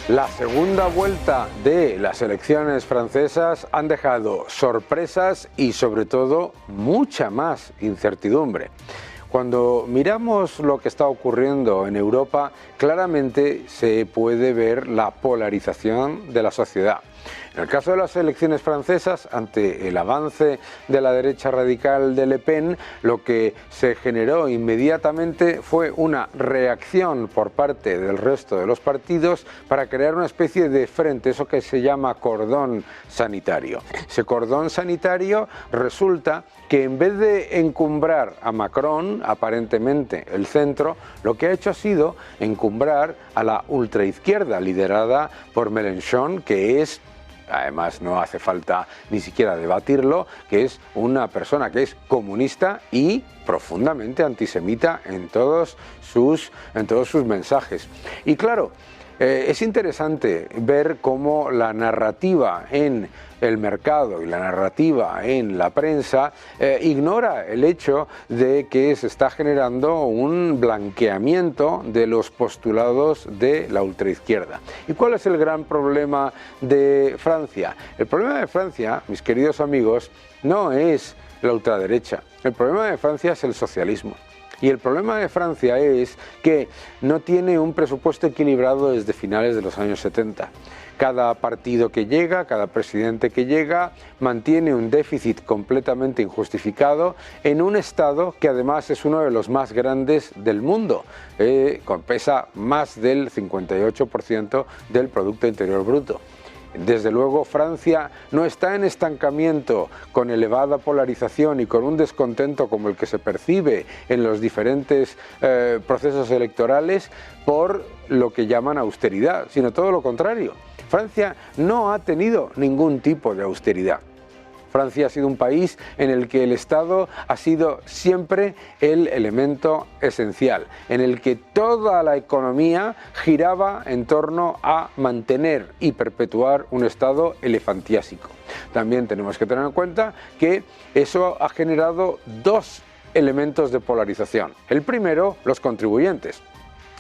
La segunda vuelta de las elecciones francesas han dejado sorpresas y sobre todo mucha más incertidumbre. Cuando miramos lo que está ocurriendo en Europa, claramente se puede ver la polarización de la sociedad. En el caso de las elecciones francesas, ante el avance de la derecha radical de Le Pen, lo que se generó inmediatamente fue una reacción por parte del resto de los partidos para crear una especie de frente, eso que se llama cordón sanitario. Ese cordón sanitario resulta que en vez de encumbrar a Macron, aparentemente el centro, lo que ha hecho ha sido encumbrar a la ultraizquierda liderada por Mélenchon, que es, además no hace falta ni siquiera debatirlo, que es una persona que es comunista y profundamente antisemita en todos sus mensajes. Y claro, es interesante ver cómo la narrativa en el mercado y la narrativa en la prensa ignora el hecho de que se está generando un blanqueamiento de los postulados de la ultraizquierda. ¿Y cuál es el gran problema de Francia? El problema de Francia, mis queridos amigos, no es la ultraderecha. El problema de Francia es el socialismo. Y el problema de Francia es que no tiene un presupuesto equilibrado desde finales de los años 70. Cada partido que llega, cada presidente que llega, mantiene un déficit completamente injustificado en un Estado que además es uno de los más grandes del mundo, pesa más del 58% del Producto Interior Bruto. Desde luego Francia no está en estancamiento con elevada polarización y con un descontento como el que se percibe en los diferentes procesos electorales por lo que llaman austeridad, sino todo lo contrario. Francia no ha tenido ningún tipo de austeridad. Francia ha sido un país en el que el Estado ha sido siempre el elemento esencial, en el que toda la economía giraba en torno a mantener y perpetuar un Estado elefantiásico. También tenemos que tener en cuenta que eso ha generado dos elementos de polarización. El primero, los contribuyentes.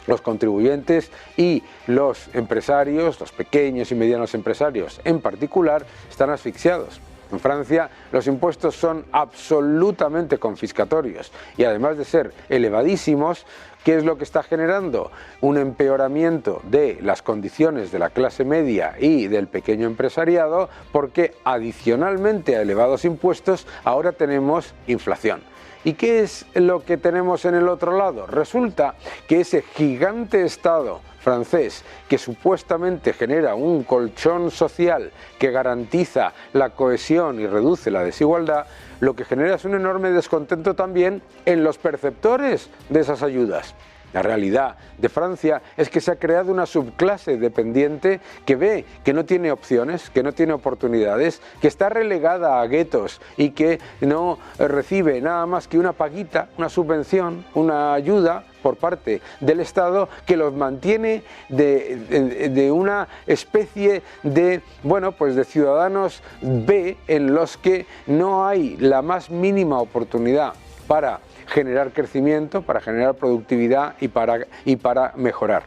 Los contribuyentes y los empresarios, los pequeños y medianos empresarios en particular, están asfixiados. En Francia los impuestos son absolutamente confiscatorios y además de ser elevadísimos, ¿qué es lo que está generando? Un empeoramiento de las condiciones de la clase media y del pequeño empresariado, porque adicionalmente a elevados impuestos ahora tenemos inflación. ¿Y qué es lo que tenemos en el otro lado? Resulta que ese gigante Estado francés que supuestamente genera un colchón social que garantiza la cohesión y reduce la desigualdad, lo que genera es un enorme descontento también en los perceptores de esas ayudas. La realidad de Francia es que se ha creado una subclase dependiente que ve que no tiene opciones, que no tiene oportunidades, que está relegada a guetos y que no recibe nada más que una paguita, una subvención, una ayuda por parte del Estado que los mantiene de una especie de, de ciudadanos B en los que no hay la más mínima oportunidad para generar crecimiento, para generar productividad y para mejorar.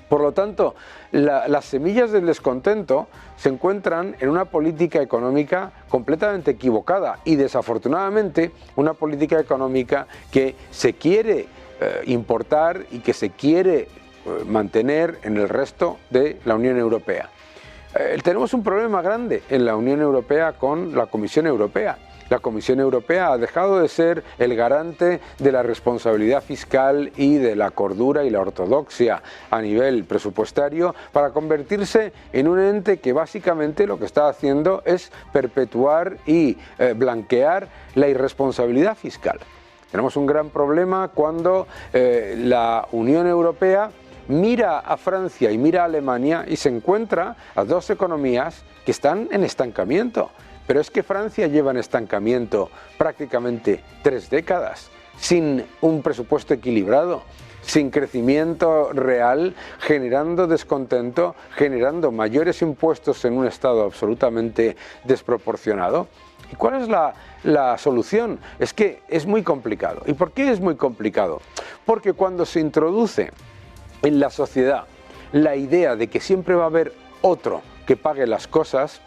Por lo tanto, las semillas del descontento se encuentran en una política económica completamente equivocada y desafortunadamente una política económica que se quiere importar y que se quiere mantener en el resto de la Unión Europea. Tenemos un problema grande en la Unión Europea con la Comisión Europea. La Comisión Europea ha dejado de ser el garante de la responsabilidad fiscal y de la cordura y la ortodoxia a nivel presupuestario para convertirse en un ente que básicamente lo que está haciendo es perpetuar y blanquear la irresponsabilidad fiscal. Tenemos un gran problema cuando la Unión Europea mira a Francia y mira a Alemania y se encuentra a dos economías que están en estancamiento. Pero es que Francia lleva en estancamiento prácticamente 3 décadas, sin un presupuesto equilibrado, sin crecimiento real, generando descontento, generando mayores impuestos en un Estado absolutamente desproporcionado. ¿Y cuál es la solución? Es que es muy complicado. ¿Y por qué es muy complicado? Porque cuando se introduce en la sociedad la idea de que siempre va a haber otro que pague las cosas,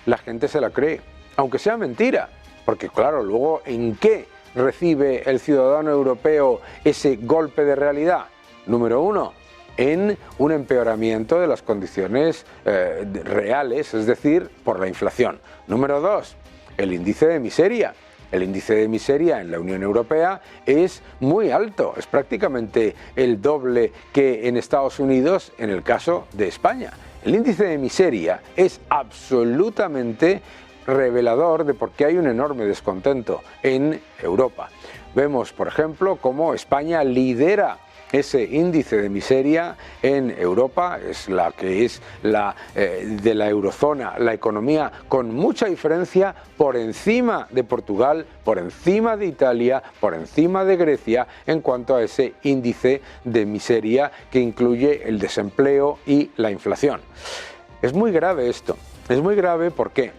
la gente se la cree, aunque sea mentira. Porque claro, luego, ¿en qué recibe el ciudadano europeo ese golpe de realidad? Número uno, en un empeoramiento de las condiciones reales, es decir, por la inflación. Número dos, el índice de miseria. El índice de miseria en la Unión Europea es muy alto, es prácticamente el doble que en Estados Unidos en el caso de España. El índice de miseria es absolutamente revelador de por qué hay un enorme descontento en Europa. Vemos, por ejemplo, cómo España lidera ese índice de miseria en Europa, es la que es de la eurozona, la economía con mucha diferencia por encima de Portugal, por encima de Italia, por encima de Grecia en cuanto a ese índice de miseria que incluye el desempleo y la inflación. Es muy grave esto, es muy grave ¿por qué?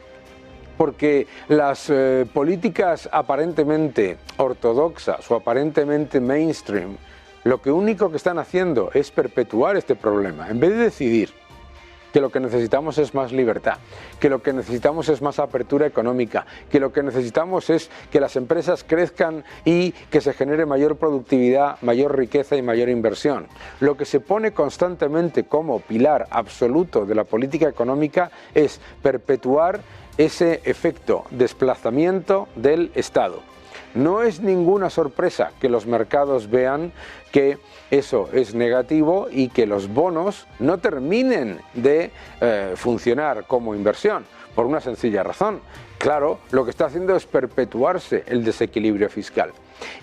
Porque las políticas aparentemente ortodoxas o aparentemente mainstream lo único que están haciendo es perpetuar este problema, en vez de decidir que lo que necesitamos es más libertad, que lo que necesitamos es más apertura económica, que lo que necesitamos es que las empresas crezcan y que se genere mayor productividad, mayor riqueza y mayor inversión. Lo que se pone constantemente como pilar absoluto de la política económica es perpetuar ese efecto desplazamiento del Estado. No es ninguna sorpresa que los mercados vean que eso es negativo y que los bonos no terminen de funcionar como inversión, por una sencilla razón. Claro, lo que está haciendo es perpetuarse el desequilibrio fiscal.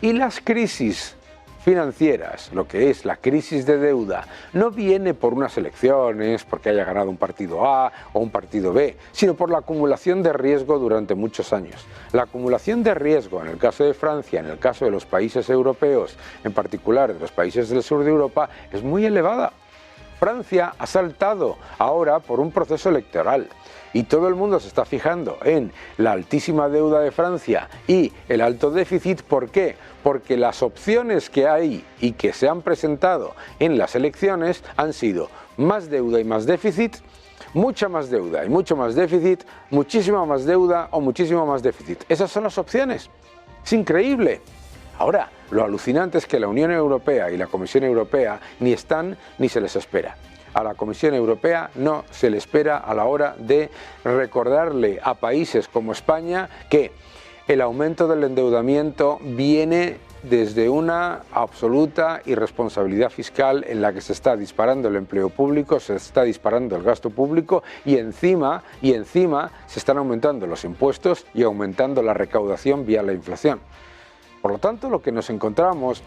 Y las crisis financieras, lo que es la crisis de deuda, no viene por unas elecciones, porque haya ganado un partido A o un partido B, sino por la acumulación de riesgo durante muchos años. La acumulación de riesgo, en el caso de Francia, en el caso de los países europeos, en particular de los países del sur de Europa, es muy elevada. Francia ha saltado ahora por un proceso electoral y todo el mundo se está fijando en la altísima deuda de Francia y el alto déficit. ¿Por qué? Porque las opciones que hay y que se han presentado en las elecciones han sido más deuda y más déficit, mucha más deuda y mucho más déficit, muchísima más deuda o muchísimo más déficit. Esas son las opciones. Es increíble. Ahora, lo alucinante es que la Unión Europea y la Comisión Europea ni están ni se les espera. A la Comisión Europea no se le espera a la hora de recordarle a países como España que el aumento del endeudamiento viene desde una absoluta irresponsabilidad fiscal en la que se está disparando el empleo público, se está disparando el gasto público y encima se están aumentando los impuestos y aumentando la recaudación vía la inflación. Por lo tanto, lo que nos encontramos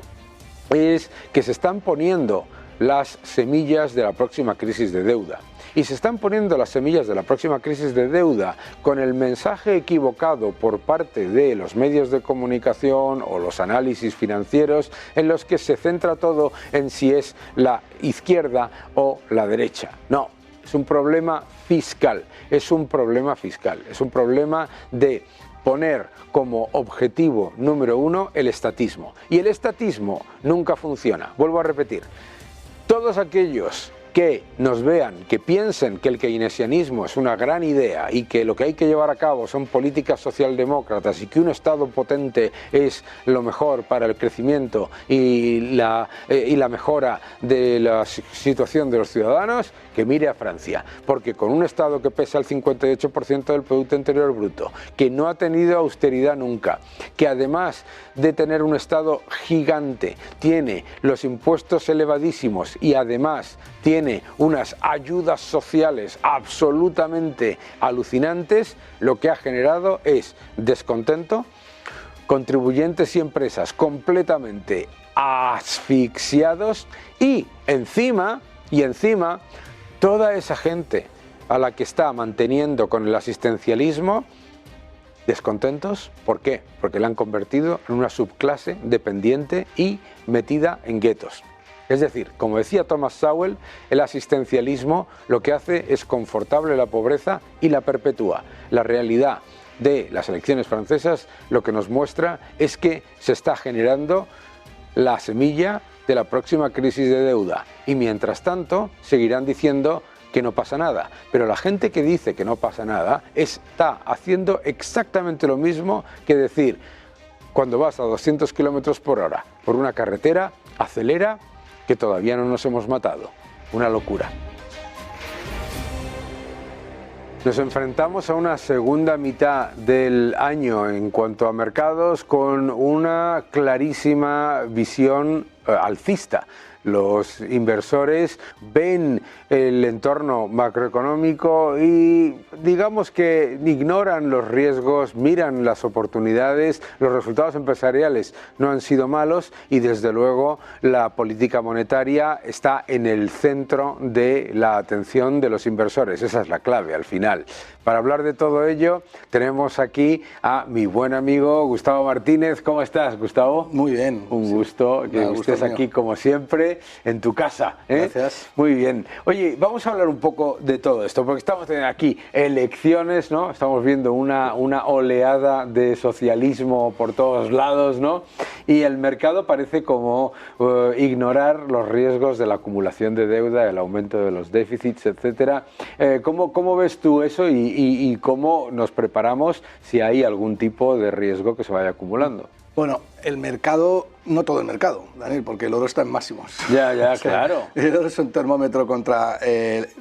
es que se están poniendo las semillas de la próxima crisis de deuda. Y se están poniendo las semillas de la próxima crisis de deuda con el mensaje equivocado por parte de los medios de comunicación o los análisis financieros en los que se centra todo en si es la izquierda o la derecha. No, es un problema fiscal, es un problema fiscal, es un problema de poner como objetivo número uno el estatismo. Y el estatismo nunca funciona. Vuelvo a repetir, todos aquellos que nos vean, que piensen que el keynesianismo es una gran idea y que lo que hay que llevar a cabo son políticas socialdemócratas y que un Estado potente es lo mejor para el crecimiento y la mejora de la situación de los ciudadanos, que mire a Francia, porque con un Estado que pesa el 58% del Producto Interior Bruto, que no ha tenido austeridad nunca, que además de tener un Estado gigante, tiene los impuestos elevadísimos y además tiene unas ayudas sociales absolutamente alucinantes, lo que ha generado es descontento, contribuyentes y empresas completamente asfixiados y encima toda esa gente a la que está manteniendo con el asistencialismo descontentos. ¿Por qué? Porque la han convertido en una subclase dependiente y metida en guetos. Es decir, como decía Thomas Sowell, el asistencialismo lo que hace es confortable la pobreza y la perpetúa. La realidad de las elecciones francesas lo que nos muestra es que se está generando la semilla de la próxima crisis de deuda. Y mientras tanto, seguirán diciendo que no pasa nada. Pero la gente que dice que no pasa nada está haciendo exactamente lo mismo que decir, cuando vas a 200 kilómetros por hora por una carretera, acelera, que todavía no nos hemos matado. Una locura. Nos enfrentamos a una segunda mitad del año en cuanto a mercados con una clarísima visión alcista. Los inversores ven el entorno macroeconómico y digamos que ignoran los riesgos, miran las oportunidades, los resultados empresariales no han sido malos y desde luego la política monetaria está en el centro de la atención de los inversores. Esa es la clave al final. Para hablar de todo ello tenemos aquí a mi buen amigo Gustavo Martínez. ¿Cómo estás, Gustavo? Muy bien. Un gusto que estés aquí como siempre en tu casa. Gracias. Muy bien. Oye, vamos a hablar un poco de todo esto, porque estamos teniendo aquí elecciones, ¿no? Estamos viendo una oleada de socialismo por todos lados, ¿no? Y el mercado parece como ignorar los riesgos de la acumulación de deuda, el aumento de los déficits, etcétera. ¿Cómo ves tú eso y cómo nos preparamos si hay algún tipo de riesgo que se vaya acumulando? Bueno, el mercado, no todo el mercado, Daniel, porque el oro está en máximos. Ya, o sea, claro. El oro es un termómetro contra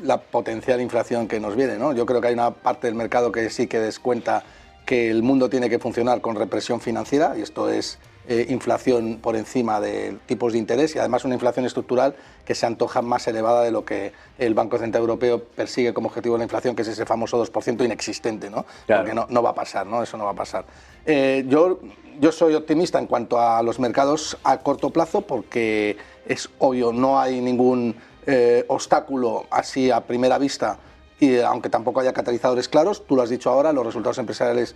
la potencial inflación que nos viene, ¿no? Yo creo que hay una parte del mercado que sí que descuenta que el mundo tiene que funcionar con represión financiera, y esto es inflación por encima de tipos de interés y además una inflación estructural que se antoja más elevada de lo que el Banco Central Europeo persigue como objetivo de la inflación, que es ese famoso 2% inexistente, ¿no? Claro. Porque no va a pasar, ¿no? Eso no va a pasar. Yo soy optimista en cuanto a los mercados a corto plazo porque es obvio, no hay ningún obstáculo así a primera vista. Y aunque tampoco haya catalizadores claros, tú lo has dicho ahora, los resultados empresariales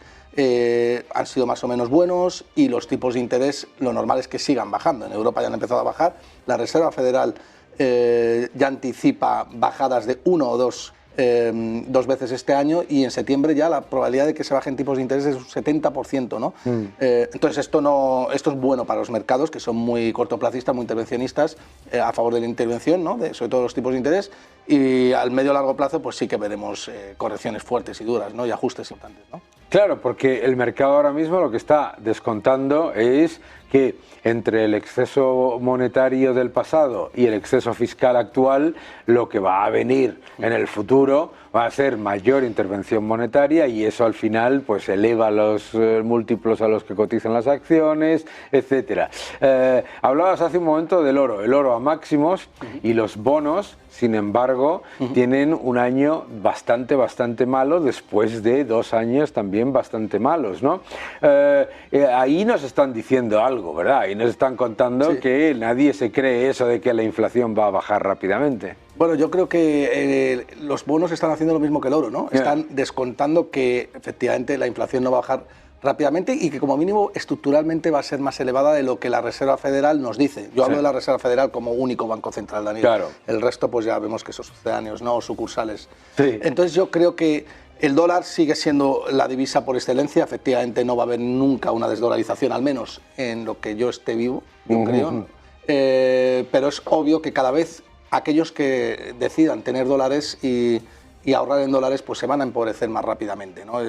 han sido más o menos buenos y los tipos de interés lo normal es que sigan bajando. En Europa ya han empezado a bajar, la Reserva Federal ya anticipa bajadas de 1 o 2 veces este año y en septiembre ya la probabilidad de que se bajen tipos de interés es un 70%, ¿no? Entonces esto es bueno para los mercados que son muy cortoplacistas, muy intervencionistas a favor de la intervención, ¿no? Sobre todo los tipos de interés, y al medio largo plazo pues sí que veremos correcciones fuertes y duras, ¿no? Y ajustes importantes, ¿no? Claro, porque el mercado ahora mismo lo que está descontando es que entre el exceso monetario del pasado y el exceso fiscal actual, lo que va a venir en el futuro va a ser mayor intervención monetaria y eso al final pues eleva los múltiplos a los que cotizan las acciones, etcétera. Hablabas hace un momento del oro, el oro a máximos y los bonos, sin embargo, tienen un año bastante malo después de 2 años también bastante malos, ¿no? Ahí nos están diciendo algo, ¿verdad? Ahí nos están contando que nadie se cree eso de que la inflación va a bajar rápidamente. Bueno, yo creo que los bonos están haciendo lo mismo que el oro, ¿no? Están descontando que efectivamente la inflación no va a bajar rápidamente y que como mínimo estructuralmente va a ser más elevada de lo que la Reserva Federal nos dice. Yo hablo de la Reserva Federal como único banco central, Daniel. Claro. El resto pues ya vemos que son sucedáneos, ¿no? O sucursales. Sí. Entonces yo creo que el dólar sigue siendo la divisa por excelencia. Efectivamente no va a haber nunca una desdolarización, al menos en lo que yo esté vivo, yo creo. Pero es obvio que cada vez aquellos que decidan tener dólares y ahorrar en dólares pues se van a empobrecer más rápidamente, ¿no?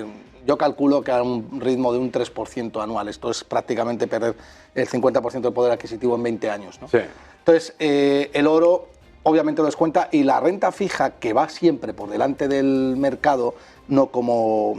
Yo calculo que a un ritmo de un 3% anual. Esto es prácticamente perder el 50% de poder adquisitivo en 20 años, ¿no? Sí. Entonces, el oro obviamente lo descuenta y la renta fija, que va siempre por delante del mercado, no como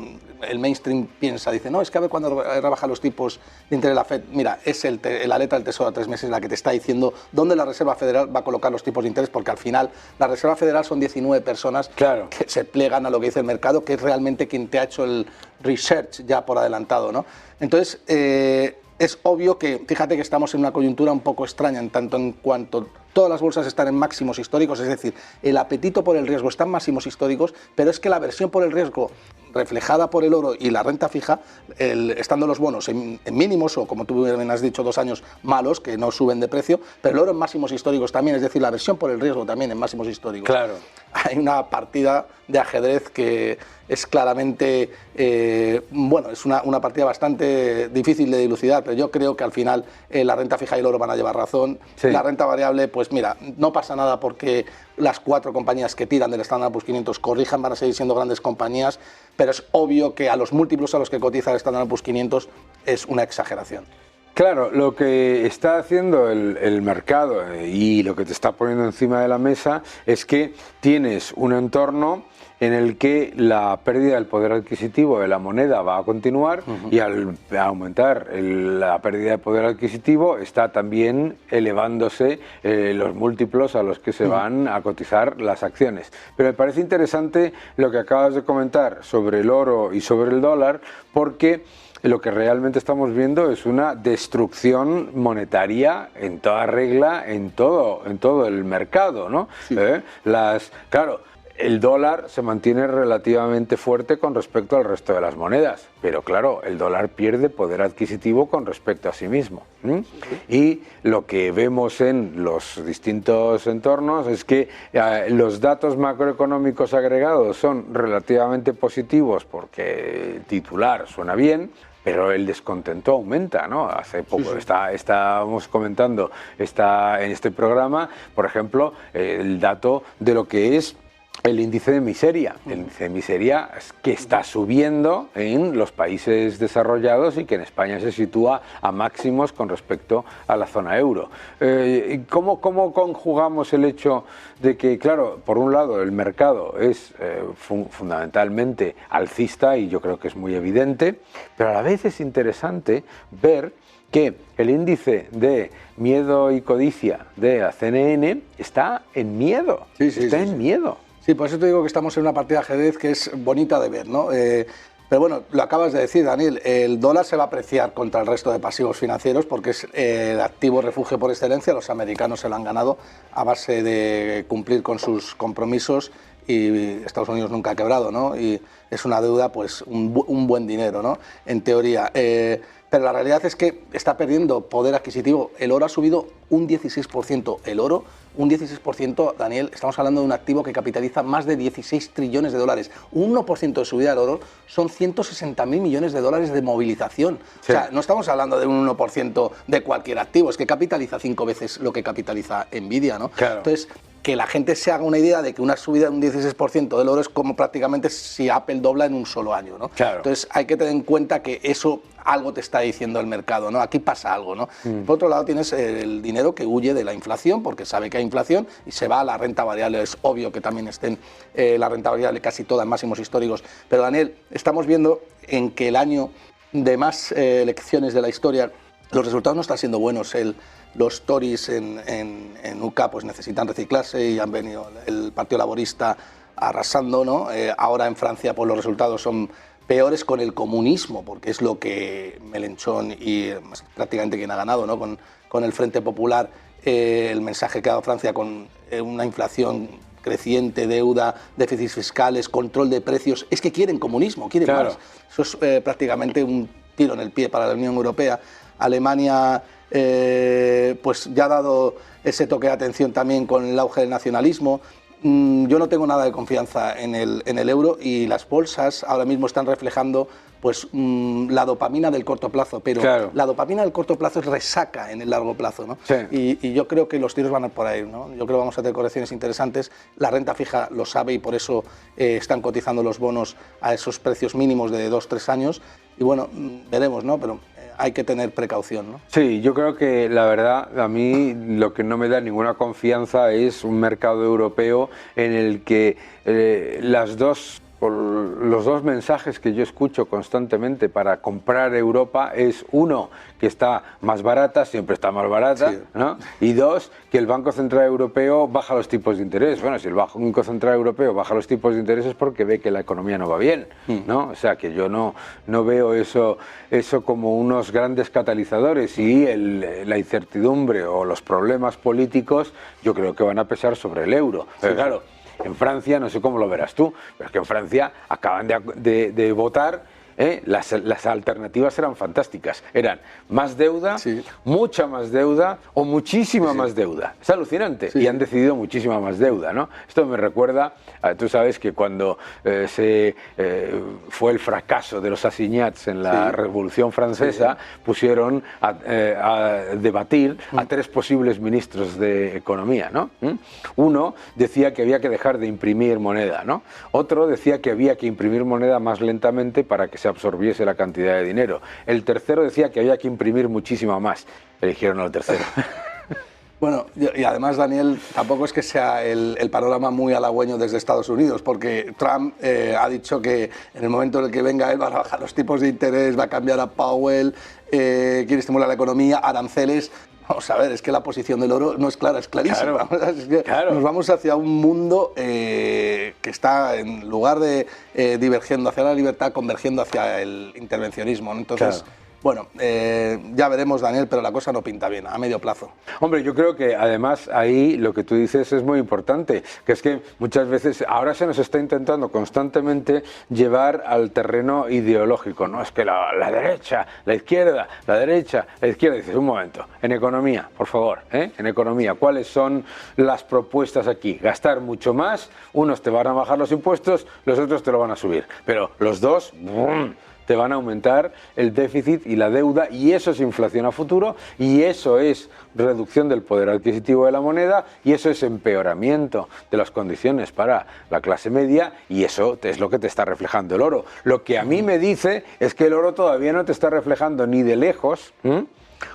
el mainstream piensa, dice, no, es que a ver cuando rebaja los tipos de interés la FED. Mira, es la letra del Tesoro a 3 meses la que te está diciendo dónde la Reserva Federal va a colocar los tipos de interés, porque al final la Reserva Federal son 19 personas que se plegan a lo que dice el mercado, que es realmente quien te ha hecho el research ya por adelantado, ¿no? Entonces, es obvio que, fíjate que estamos en una coyuntura un poco extraña en tanto en cuanto todas las bolsas están en máximos históricos, es decir, el apetito por el riesgo está en máximos históricos, pero es que la aversión por el riesgo reflejada por el oro y la renta fija, estando los bonos en mínimos, o como tú bien has dicho, 2 años malos, que no suben de precio, pero el oro en máximos históricos también, es decir, la aversión por el riesgo también en máximos históricos. Claro. Hay una partida de ajedrez que es claramente, bueno, es una partida bastante difícil de dilucidar, pero yo creo que al final la renta fija y el oro van a llevar razón. Sí. La renta variable, pues mira, no pasa nada porque las 4 compañías que tiran del Standard & Poor's 500 corrijan, van a seguir siendo grandes compañías, pero es obvio que a los múltiplos a los que cotiza el Standard & Poor's 500 es una exageración. Claro, lo que está haciendo el mercado y lo que te está poniendo encima de la mesa es que tienes un entorno en el que la pérdida del poder adquisitivo de la moneda va a continuar y al aumentar la pérdida de poder adquisitivo está también elevándose los múltiplos a los que se van a cotizar las acciones. Pero me parece interesante lo que acabas de comentar sobre el oro y sobre el dólar, porque lo que realmente estamos viendo es una destrucción monetaria en toda regla, en todo el mercado, ¿no? Sí. Claro, el dólar se mantiene relativamente fuerte con respecto al resto de las monedas, pero claro, el dólar pierde poder adquisitivo con respecto a sí mismo. Y lo que vemos en los distintos entornos es que los datos macroeconómicos agregados son relativamente positivos porque el titular suena bien, pero el descontento aumenta, ¿no? Hace poco estábamos comentando en este programa, por ejemplo, el dato de lo que es el índice de miseria. El índice de miseria es que está subiendo en los países desarrollados y que en España se sitúa a máximos con respecto a la zona euro. ¿Cómo conjugamos el hecho de que, claro, por un lado el mercado es fundamentalmente alcista y yo creo que es muy evidente, pero a la vez es interesante ver que el índice de miedo y codicia de la CNN está en miedo, está en miedo. Sí, por eso te digo que estamos en una partida de ajedrez que es bonita de ver, ¿no? Pero bueno, lo acabas de decir, Daniel, el dólar se va a apreciar contra el resto de pasivos financieros porque es el activo refugio por excelencia. Los americanos se lo han ganado a base de cumplir con sus compromisos y Estados Unidos nunca ha quebrado, ¿no? Y es una deuda, pues, un buen dinero, ¿no? En teoría. Pero la realidad es que está perdiendo poder adquisitivo. El oro ha subido un 16%. El oro, un 16%, Daniel, estamos hablando de un activo que capitaliza más de 16 trillones de dólares. Un 1% de subida del oro son 160.000 millones de dólares de movilización. Sí. O sea, no estamos hablando de un 1% de cualquier activo, es que capitaliza 5 veces lo que capitaliza Nvidia, ¿no? Claro. Entonces, que la gente se haga una idea de que una subida de un 16% del oro es como prácticamente si Apple dobla en un solo año, ¿no? Claro. Entonces hay que tener en cuenta que eso algo te está diciendo el mercado, ¿no? Aquí pasa algo, ¿no? Por otro lado tienes el dinero que huye de la inflación porque sabe que hay inflación y se va a la renta variable. Es obvio que también estén la renta variable casi toda en máximos históricos. Pero Daniel, estamos viendo en que el año de más elecciones de la historia, los resultados no están siendo buenos. Los Tories en UK pues necesitan reciclarse y han venido el Partido Laborista arrasando, ¿no? Ahora en Francia pues los resultados son peores con el comunismo, porque es lo que Mélenchon y prácticamente quien ha ganado, ¿no? Con el Frente Popular, el mensaje que ha dado Francia con una inflación creciente, deuda, déficits fiscales, control de precios, es que quieren comunismo, quieren más. Eso es prácticamente un tiro en el pie para la Unión Europea. Alemania pues ya ha dado ese toque de atención también con el auge del nacionalismo. Yo no tengo nada de confianza en el euro y las bolsas ahora mismo están reflejando pues la dopamina del corto plazo, pero claro, la dopamina del corto plazo es resaca en el largo plazo, ¿no? Sí. Y yo creo que los tiros van a ir por ahí, ¿no? Yo creo que vamos a tener correcciones interesantes. La renta fija lo sabe y por eso están cotizando los bonos a esos precios mínimos de 2-3 años y bueno, veremos, ¿no? Pero hay que tener precaución, ¿no? Sí, yo creo que la verdad a mí lo que no me da ninguna confianza es un mercado europeo en el que las dos los dos mensajes que yo escucho constantemente para comprar Europa es, uno, que está más barata, siempre está más barata, sí, ¿no? Y dos, que el Banco Central Europeo baja los tipos de interés. Bueno, si el Banco Central Europeo baja los tipos de interés es porque ve que la economía no va bien, ¿no? O sea, que yo no veo eso como unos grandes catalizadores, y la incertidumbre o los problemas políticos yo creo que van a pesar sobre el euro. Pero claro, en Francia, no sé cómo lo verás tú, pero es que en Francia acaban de votar. Las alternativas eran fantásticas, eran más deuda, sí, mucha más deuda o muchísima más deuda. Es alucinante, y han decidido muchísima más deuda, ¿no? Esto me recuerda, tú sabes que cuando fue el fracaso de los assignats en la Revolución Francesa, pusieron a debatir a tres posibles ministros de Economía, ¿no? Uno decía que había que dejar de imprimir moneda, ¿no? Otro decía que había que imprimir moneda más lentamente para que se absorbiese la cantidad de dinero. El tercero decía que había que imprimir muchísima más. Eligieron al tercero. Bueno, y además, Daniel, tampoco es que sea el panorama muy halagüeño desde Estados Unidos, porque Trump ha dicho que en el momento en el que venga él van a bajar los tipos de interés, va a cambiar a Powell, quiere estimular la economía, aranceles. Vamos a ver, es que la posición del oro no es clara, es clarísima. Claro, es que nos vamos hacia un mundo que está, en lugar de divergiendo hacia la libertad, convergiendo hacia el intervencionismo, ¿no? Entonces, bueno, ya veremos, Daniel, pero la cosa no pinta bien a medio plazo. Hombre, yo creo que además ahí lo que tú dices es muy importante, que es que muchas veces ahora se nos está intentando constantemente llevar al terreno ideológico, ¿no? Es que la derecha, la izquierda, la derecha, la izquierda. Dices, un momento, en economía, por favor, en economía, ¿cuáles son las propuestas aquí? Gastar mucho más, unos te van a bajar los impuestos, los otros te lo van a subir, pero los dos, ¡brum!, te van a aumentar el déficit y la deuda, y eso es inflación a futuro, y eso es reducción del poder adquisitivo de la moneda, y eso es empeoramiento de las condiciones para la clase media, y eso es lo que te está reflejando el oro. Lo que a mí me dice es que el oro todavía no te está reflejando ni de lejos,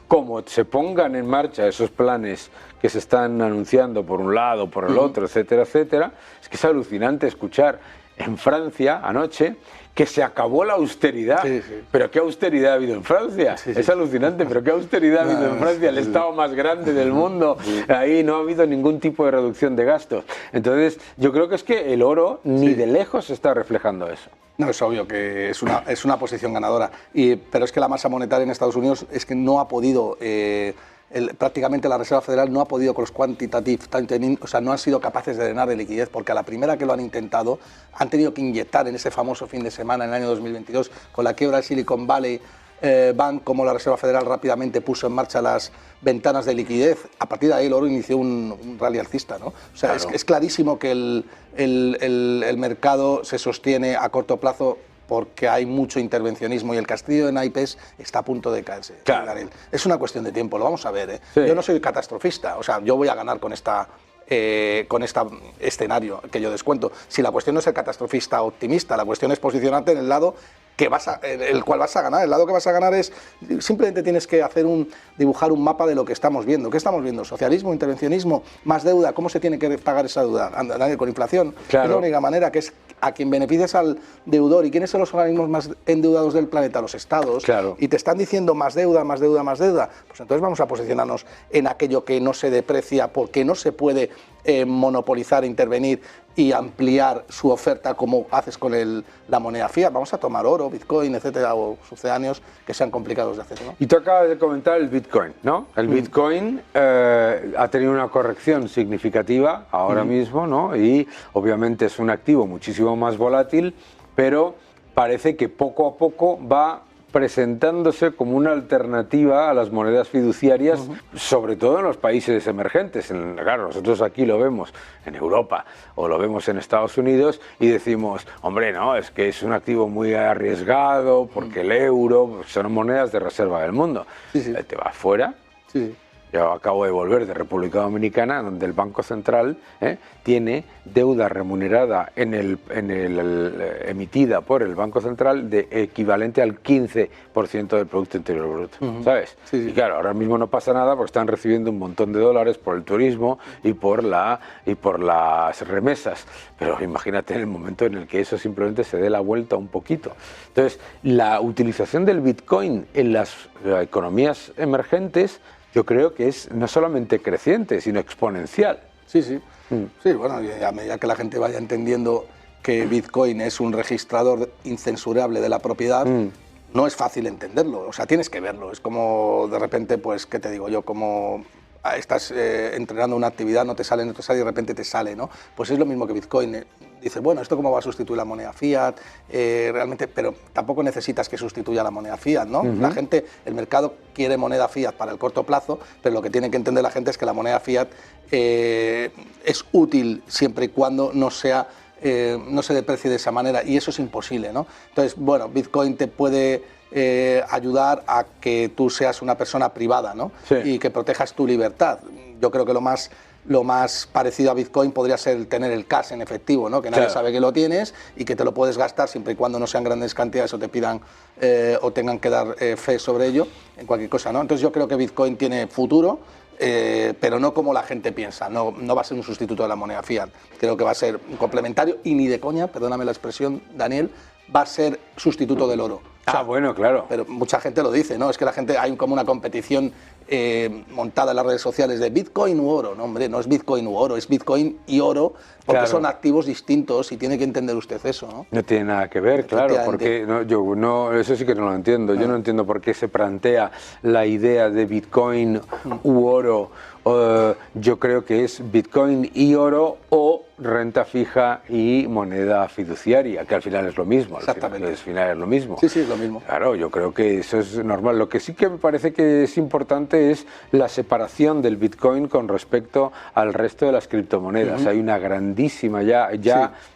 como se pongan en marcha esos planes que se están anunciando por un lado, por el otro, etcétera, etcétera. Es que es alucinante escuchar en Francia anoche que se acabó la austeridad. Pero ¿qué austeridad ha habido en Francia? Es alucinante, pero ¿qué austeridad ha habido en Francia? El Estado más grande del mundo. Ahí no ha habido ningún tipo de reducción de gastos. Entonces, yo creo que es que el oro ni de lejos está reflejando eso. No, es obvio que es una posición ganadora, pero es que la masa monetaria en Estados Unidos es que no ha podido... prácticamente la Reserva Federal no ha podido con los quantitative tightening, o sea, no han sido capaces de drenar de liquidez, porque a la primera que lo han intentado han tenido que inyectar en ese famoso fin de semana en el año 2022 con la quiebra de Silicon Valley Bank, como la Reserva Federal rápidamente puso en marcha las ventanas de liquidez. A partir de ahí el oro inició un rally alcista, ¿no? O sea, es clarísimo que el mercado se sostiene a corto plazo porque hay mucho intervencionismo y el castillo de naipes está a punto de caerse. Es una cuestión de tiempo, lo vamos a ver. Yo no soy catastrofista, o sea, yo voy a ganar con este escenario que yo descuento. Si la cuestión no es ser catastrofista o optimista, la cuestión es posicionarte en el lado el cual vas a ganar. El lado que vas a ganar es, simplemente tienes que dibujar un mapa de lo que estamos viendo. ¿Qué estamos viendo? Socialismo, intervencionismo, más deuda. ¿Cómo se tiene que pagar esa deuda? Con inflación. Es la única manera, que es a quien beneficias al deudor. ¿Y quiénes son los organismos más endeudados del planeta? Los estados. Y te están diciendo más deuda, más deuda, más deuda. Pues entonces vamos a posicionarnos en aquello que no se deprecia, porque no se puede monopolizar, intervenir y ampliar su oferta como haces con la moneda fiat. Vamos a tomar oro, Bitcoin, etcétera, o sucedáneos que sean complicados de hacer, ¿no? Y tú acabas de comentar el Bitcoin, ¿no? El Bitcoin ha tenido una corrección significativa ahora mismo, ¿no? Y obviamente es un activo muchísimo más volátil, pero parece que poco a poco va presentándose como una alternativa a las monedas fiduciarias, sobre todo en los países emergentes. Claro, nosotros aquí lo vemos en Europa o lo vemos en Estados Unidos y decimos, hombre, no, es que es un activo muy arriesgado porque el euro son monedas de reserva del mundo. Te vas fuera Yo acabo de volver de República Dominicana, donde el Banco Central tiene deuda remunerada emitida por el Banco Central de equivalente al 15% del Producto Interior Bruto, ¿sabes? Sí, sí. Y claro, ahora mismo no pasa nada porque están recibiendo un montón de dólares por el turismo y por las remesas. Pero imagínate en el momento en el que eso simplemente se dé la vuelta un poquito. Entonces, la utilización del Bitcoin en las economías emergentes, yo creo que es no solamente creciente, sino exponencial. Sí, sí. Sí, bueno, a medida que la gente vaya entendiendo que Bitcoin es un registrador incensurable de la propiedad, no es fácil entenderlo. O sea, tienes que verlo. Es como, de repente, pues, ¿qué te digo yo? Como estás entrenando una actividad, no te sale y de repente te sale, ¿no? Pues es lo mismo que Bitcoin. Dices, bueno, ¿esto cómo va a sustituir la moneda fiat? Realmente, pero tampoco necesitas que sustituya la moneda fiat, ¿no? La gente, el mercado quiere moneda fiat para el corto plazo, pero lo que tiene que entender la gente es que la moneda fiat es útil siempre y cuando no se deprecie de esa manera, y eso es imposible, ¿no? Entonces, bueno, Bitcoin te puede ayudar a que tú seas una persona privada, ¿no? Sí. Y que protejas tu libertad. Yo creo que lo más parecido a Bitcoin podría ser tener el cash en efectivo, ¿no? Que nadie sabe que lo tienes y que te lo puedes gastar siempre y cuando no sean grandes cantidades o te pidan o tengan que dar fe sobre ello en cualquier cosa, ¿no? Entonces yo creo que Bitcoin tiene futuro, pero no como la gente piensa. No va a ser un sustituto de la moneda fiat. Creo que va a ser un complementario y ni de coña, perdóname la expresión, Daniel, va a ser sustituto del oro. O sea, bueno, claro. Pero mucha gente lo dice, ¿no? Es que la gente, hay como una competición montada en las redes sociales de Bitcoin u oro. No, hombre, no es Bitcoin u oro, es Bitcoin y oro, porque son activos distintos y tiene que entender usted eso, ¿no? No tiene nada que ver, claro, porque eso sí que no lo entiendo. Yo no entiendo por qué se plantea la idea de Bitcoin u oro. Yo creo que es Bitcoin y oro o renta fija y moneda fiduciaria, que al final es lo mismo. Exactamente. Al final es lo mismo. Sí, es lo mismo. Claro, yo creo que eso es normal. Lo que sí que me parece que es importante es la separación del Bitcoin con respecto al resto de las criptomonedas. Hay una grandísima, ya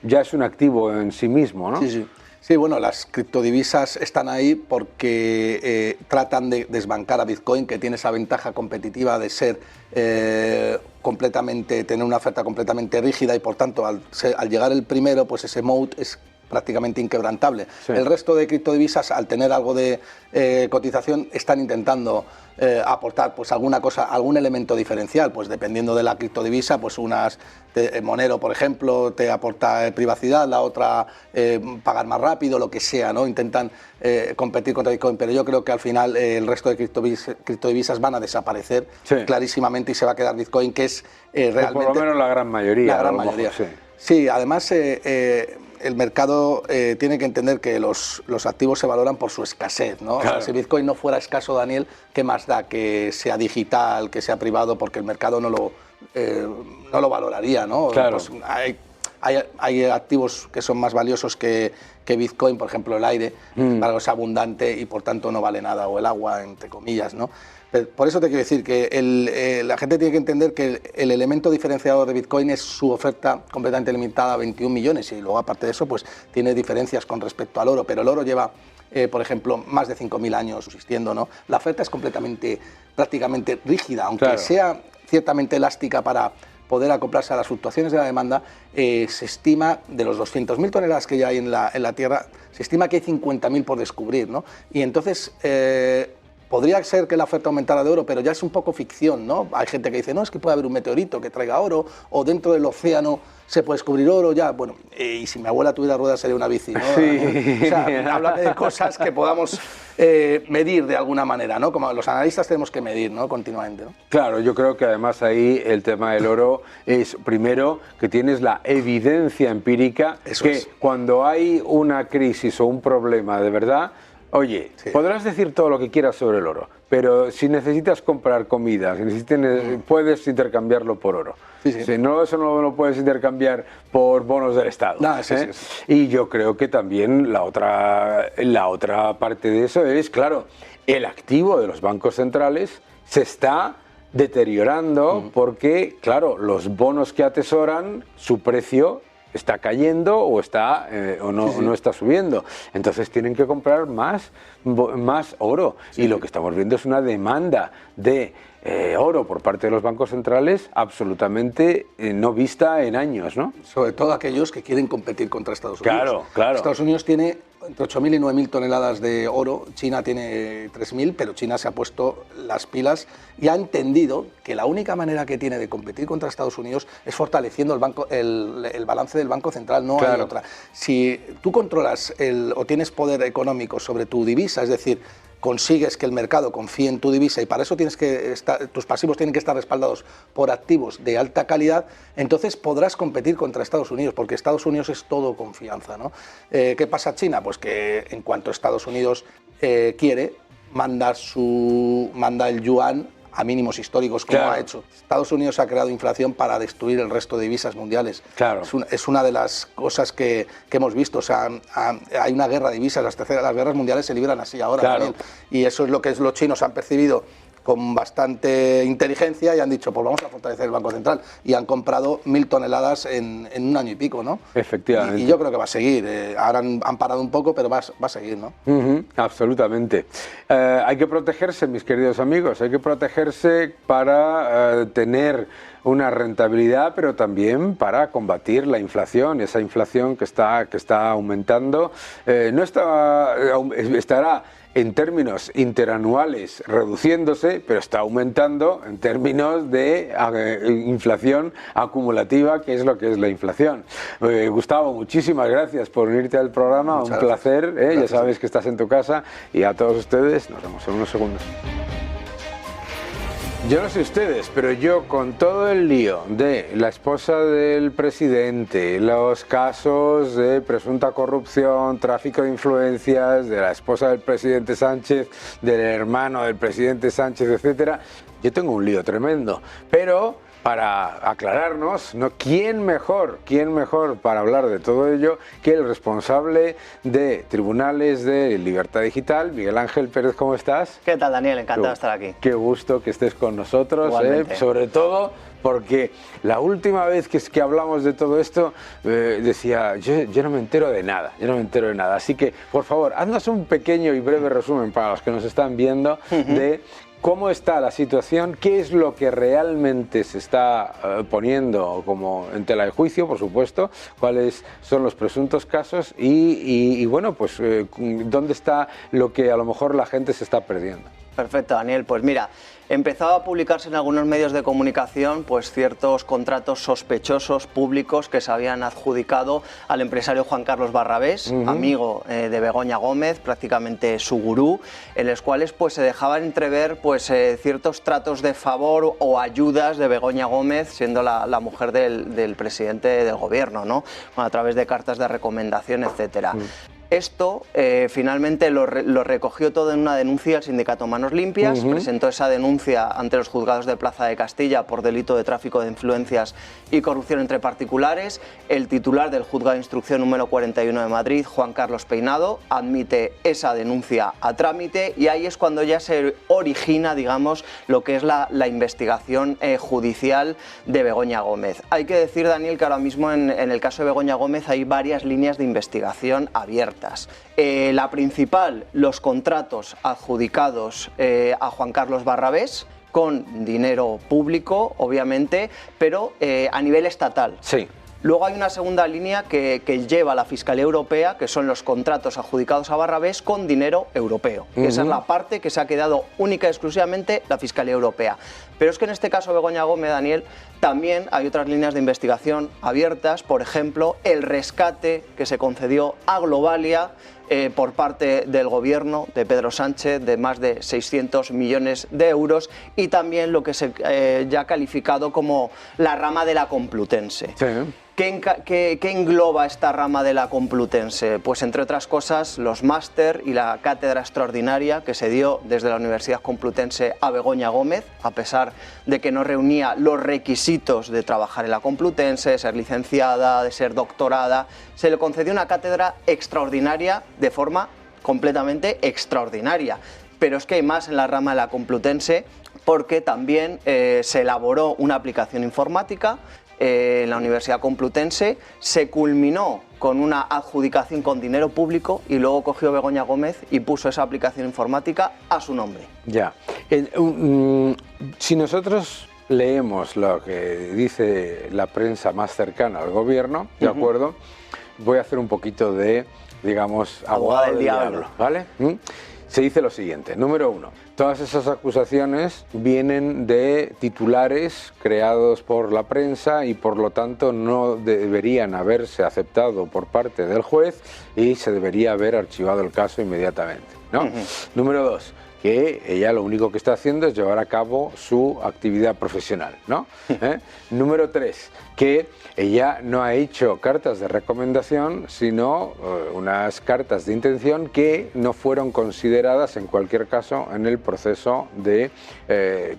es un activo en sí mismo, ¿no? Sí, sí. Sí, bueno, las criptodivisas están ahí porque tratan de desbancar a Bitcoin, que tiene esa ventaja competitiva de ser tener una oferta completamente rígida y por tanto al llegar el primero, pues ese moat es prácticamente inquebrantable. Sí. El resto de criptodivisas, al tener algo de cotización, están intentando aportar pues alguna cosa, algún elemento diferencial, pues dependiendo de la criptodivisa, pues Monero, por ejemplo, te aporta privacidad, la otra pagar más rápido, lo que sea, ¿no? Intentan competir contra Bitcoin, pero yo creo que al final el resto de criptodivisas van a desaparecer clarísimamente y se va a quedar Bitcoin, que es realmente... Por lo menos la gran mayoría. La gran mayoría. Sí, además... el mercado tiene que entender que los activos se valoran por su escasez, ¿no? Claro. O sea, si Bitcoin no fuera escaso, Daniel, ¿qué más da que sea digital, que sea privado? Porque el mercado no lo valoraría, ¿no? Claro. Pues hay activos que son más valiosos que Bitcoin, por ejemplo el aire, para es abundante y por tanto no vale nada, o el agua, entre comillas, ¿no? Por eso te quiero decir que la gente tiene que entender que el elemento diferenciador de Bitcoin es su oferta completamente limitada a 21 millones y luego aparte de eso pues tiene diferencias con respecto al oro, pero el oro lleva, por ejemplo, más de 5.000 años subsistiendo, ¿no? La oferta es prácticamente rígida, aunque sea ciertamente elástica para poder acoplarse a las fluctuaciones de la demanda. Se estima, de los 200.000 toneladas que ya hay en la Tierra, se estima que hay 50.000 por descubrir, ¿no? Y entonces... podría ser que la oferta aumentara de oro, pero ya es un poco ficción, ¿no? Hay gente que dice, no, es que puede haber un meteorito que traiga oro, o dentro del océano se puede descubrir oro, ya, bueno, y si mi abuela tuviera ruedas sería una bici, ¿no? Sí. O sea, háblame de cosas que podamos medir de alguna manera, ¿no? Como los analistas tenemos que medir, ¿no? Continuamente, ¿no? Claro, yo creo que además ahí el tema del oro es, primero, que tienes la evidencia empírica cuando hay una crisis o un problema de verdad. Oye, podrás decir todo lo que quieras sobre el oro, pero si necesitas comprar comida, puedes intercambiarlo por oro. Si no, eso no lo puedes intercambiar por bonos del Estado. Y yo creo que también la otra parte de eso es, claro, el activo de los bancos centrales se está deteriorando porque, claro, los bonos que atesoran, su precio está cayendo o no está subiendo. Entonces tienen que comprar más oro. Y lo que estamos viendo es una demanda de oro por parte de los bancos centrales absolutamente no vista en años, ¿no? Sobre todo aquellos que quieren competir contra Estados Unidos. Claro, claro. Estados Unidos tiene entre 8.000 y 9.000 toneladas de oro, China tiene 3.000, pero China se ha puesto las pilas y ha entendido que la única manera que tiene de competir contra Estados Unidos es fortaleciendo el balance del Banco Central, no hay otra. Si tú controlas o tienes poder económico sobre tu divisa, es decir, consigues que el mercado confíe en tu divisa y para eso tus pasivos tienen que estar respaldados por activos de alta calidad, entonces podrás competir contra Estados Unidos, porque Estados Unidos es todo confianza, ¿no? ¿Qué pasa China? Pues que en cuanto Estados Unidos quiere, manda el yuan a mínimos históricos, como ha hecho. Estados Unidos ha creado inflación para destruir el resto de divisas mundiales. Claro. Es una de las cosas que hemos visto. O sea, hay una guerra de divisas, las guerras mundiales se libran así ahora. Claro. Y eso es lo que los chinos han percibido con bastante inteligencia y han dicho, pues vamos a fortalecer el Banco Central. Y han comprado 1.000 toneladas en un año y pico, ¿no? Efectivamente. Y yo creo que va a seguir. Ahora han parado un poco, pero va a seguir, ¿no? Absolutamente. Hay que protegerse, mis queridos amigos, hay que protegerse para tener una rentabilidad, pero también para combatir la inflación, esa inflación que está aumentando. Estará en términos interanuales reduciéndose, pero está aumentando en términos de inflación acumulativa, que es lo que es la inflación. Gustavo, muchísimas gracias por unirte al programa, un placer, ya sabes que estás en tu casa, y a todos ustedes nos vemos en unos segundos. Yo no sé ustedes, pero yo con todo el lío de la esposa del presidente, los casos de presunta corrupción, tráfico de influencias, de la esposa del presidente Sánchez, del hermano del presidente Sánchez, etcétera, yo tengo un lío tremendo. Pero para aclararnos, ¿no? ¿Quién mejor para hablar de todo ello que el responsable de Tribunales de Libertad Digital, Miguel Ángel Pérez? ¿Cómo estás? ¿Qué tal, Daniel? Encantado de estar aquí. Qué gusto que estés con nosotros, sobre todo porque la última vez que hablamos de todo esto decía, yo no me entero de nada, así que por favor, haznos un pequeño y breve resumen para los que nos están viendo de cómo está la situación, qué es lo que realmente se está poniendo como en tela de juicio, por supuesto, cuáles son los presuntos casos y bueno, pues dónde está lo que a lo mejor la gente se está perdiendo. Perfecto, Daniel. Pues mira, empezaba a publicarse en algunos medios de comunicación pues ciertos contratos sospechosos públicos que se habían adjudicado al empresario Juan Carlos Barrabés, amigo de Begoña Gómez, prácticamente su gurú, en los cuales pues se dejaban entrever pues ciertos tratos de favor o ayudas de Begoña Gómez, siendo la mujer del presidente del gobierno, ¿no? Bueno, a través de cartas de recomendación, etcétera. Esto finalmente lo recogió todo en una denuncia al sindicato Manos Limpias, presentó esa denuncia ante los juzgados de Plaza de Castilla por delito de tráfico de influencias y corrupción entre particulares. El titular del juzgado de instrucción número 41 de Madrid, Juan Carlos Peinado, admite esa denuncia a trámite y ahí es cuando ya se origina, digamos, lo que es la investigación judicial de Begoña Gómez. Hay que decir, Daniel, que ahora mismo en el caso de Begoña Gómez hay varias líneas de investigación abiertas. La principal, los contratos adjudicados a Juan Carlos Barrabés con dinero público, obviamente, pero a nivel estatal. Sí. Luego hay una segunda línea que lleva la Fiscalía Europea, que son los contratos adjudicados a Barrabés con dinero europeo. Esa es la parte que se ha quedado única y exclusivamente la Fiscalía Europea. Pero es que en este caso Begoña Gómez, Daniel, también hay otras líneas de investigación abiertas, por ejemplo, el rescate que se concedió a Globalia por parte del gobierno de Pedro Sánchez de más de 600 millones de euros y también lo que se ya ha calificado como la rama de la Complutense. Sí. ¿Qué engloba esta rama de la Complutense? Pues entre otras cosas los máster y la cátedra extraordinaria que se dio desde la Universidad Complutense a Begoña Gómez, a pesar de que no reunía los requisitos de trabajar en la Complutense, de ser licenciada, de ser doctorada, se le concedió una cátedra extraordinaria de forma completamente extraordinaria. Pero es que hay más en la rama de la Complutense porque también se elaboró una aplicación informática en la Universidad Complutense, se culminó con una adjudicación con dinero público y luego cogió Begoña Gómez y puso esa aplicación informática a su nombre. Ya. Si nosotros leemos lo que dice la prensa más cercana al gobierno, ¿de acuerdo? Voy a hacer un poquito de, digamos, abogado del diablo, ¿vale? Se dice lo siguiente, número 1, todas esas acusaciones vienen de titulares creados por la prensa y por lo tanto no deberían haberse aceptado por parte del juez y se debería haber archivado el caso inmediatamente, ¿no? Número 2, que ella lo único que está haciendo es llevar a cabo su actividad profesional, ¿no? Número 3, que ella no ha hecho cartas de recomendación, sino unas cartas de intención que no fueron consideradas en cualquier caso en el proceso de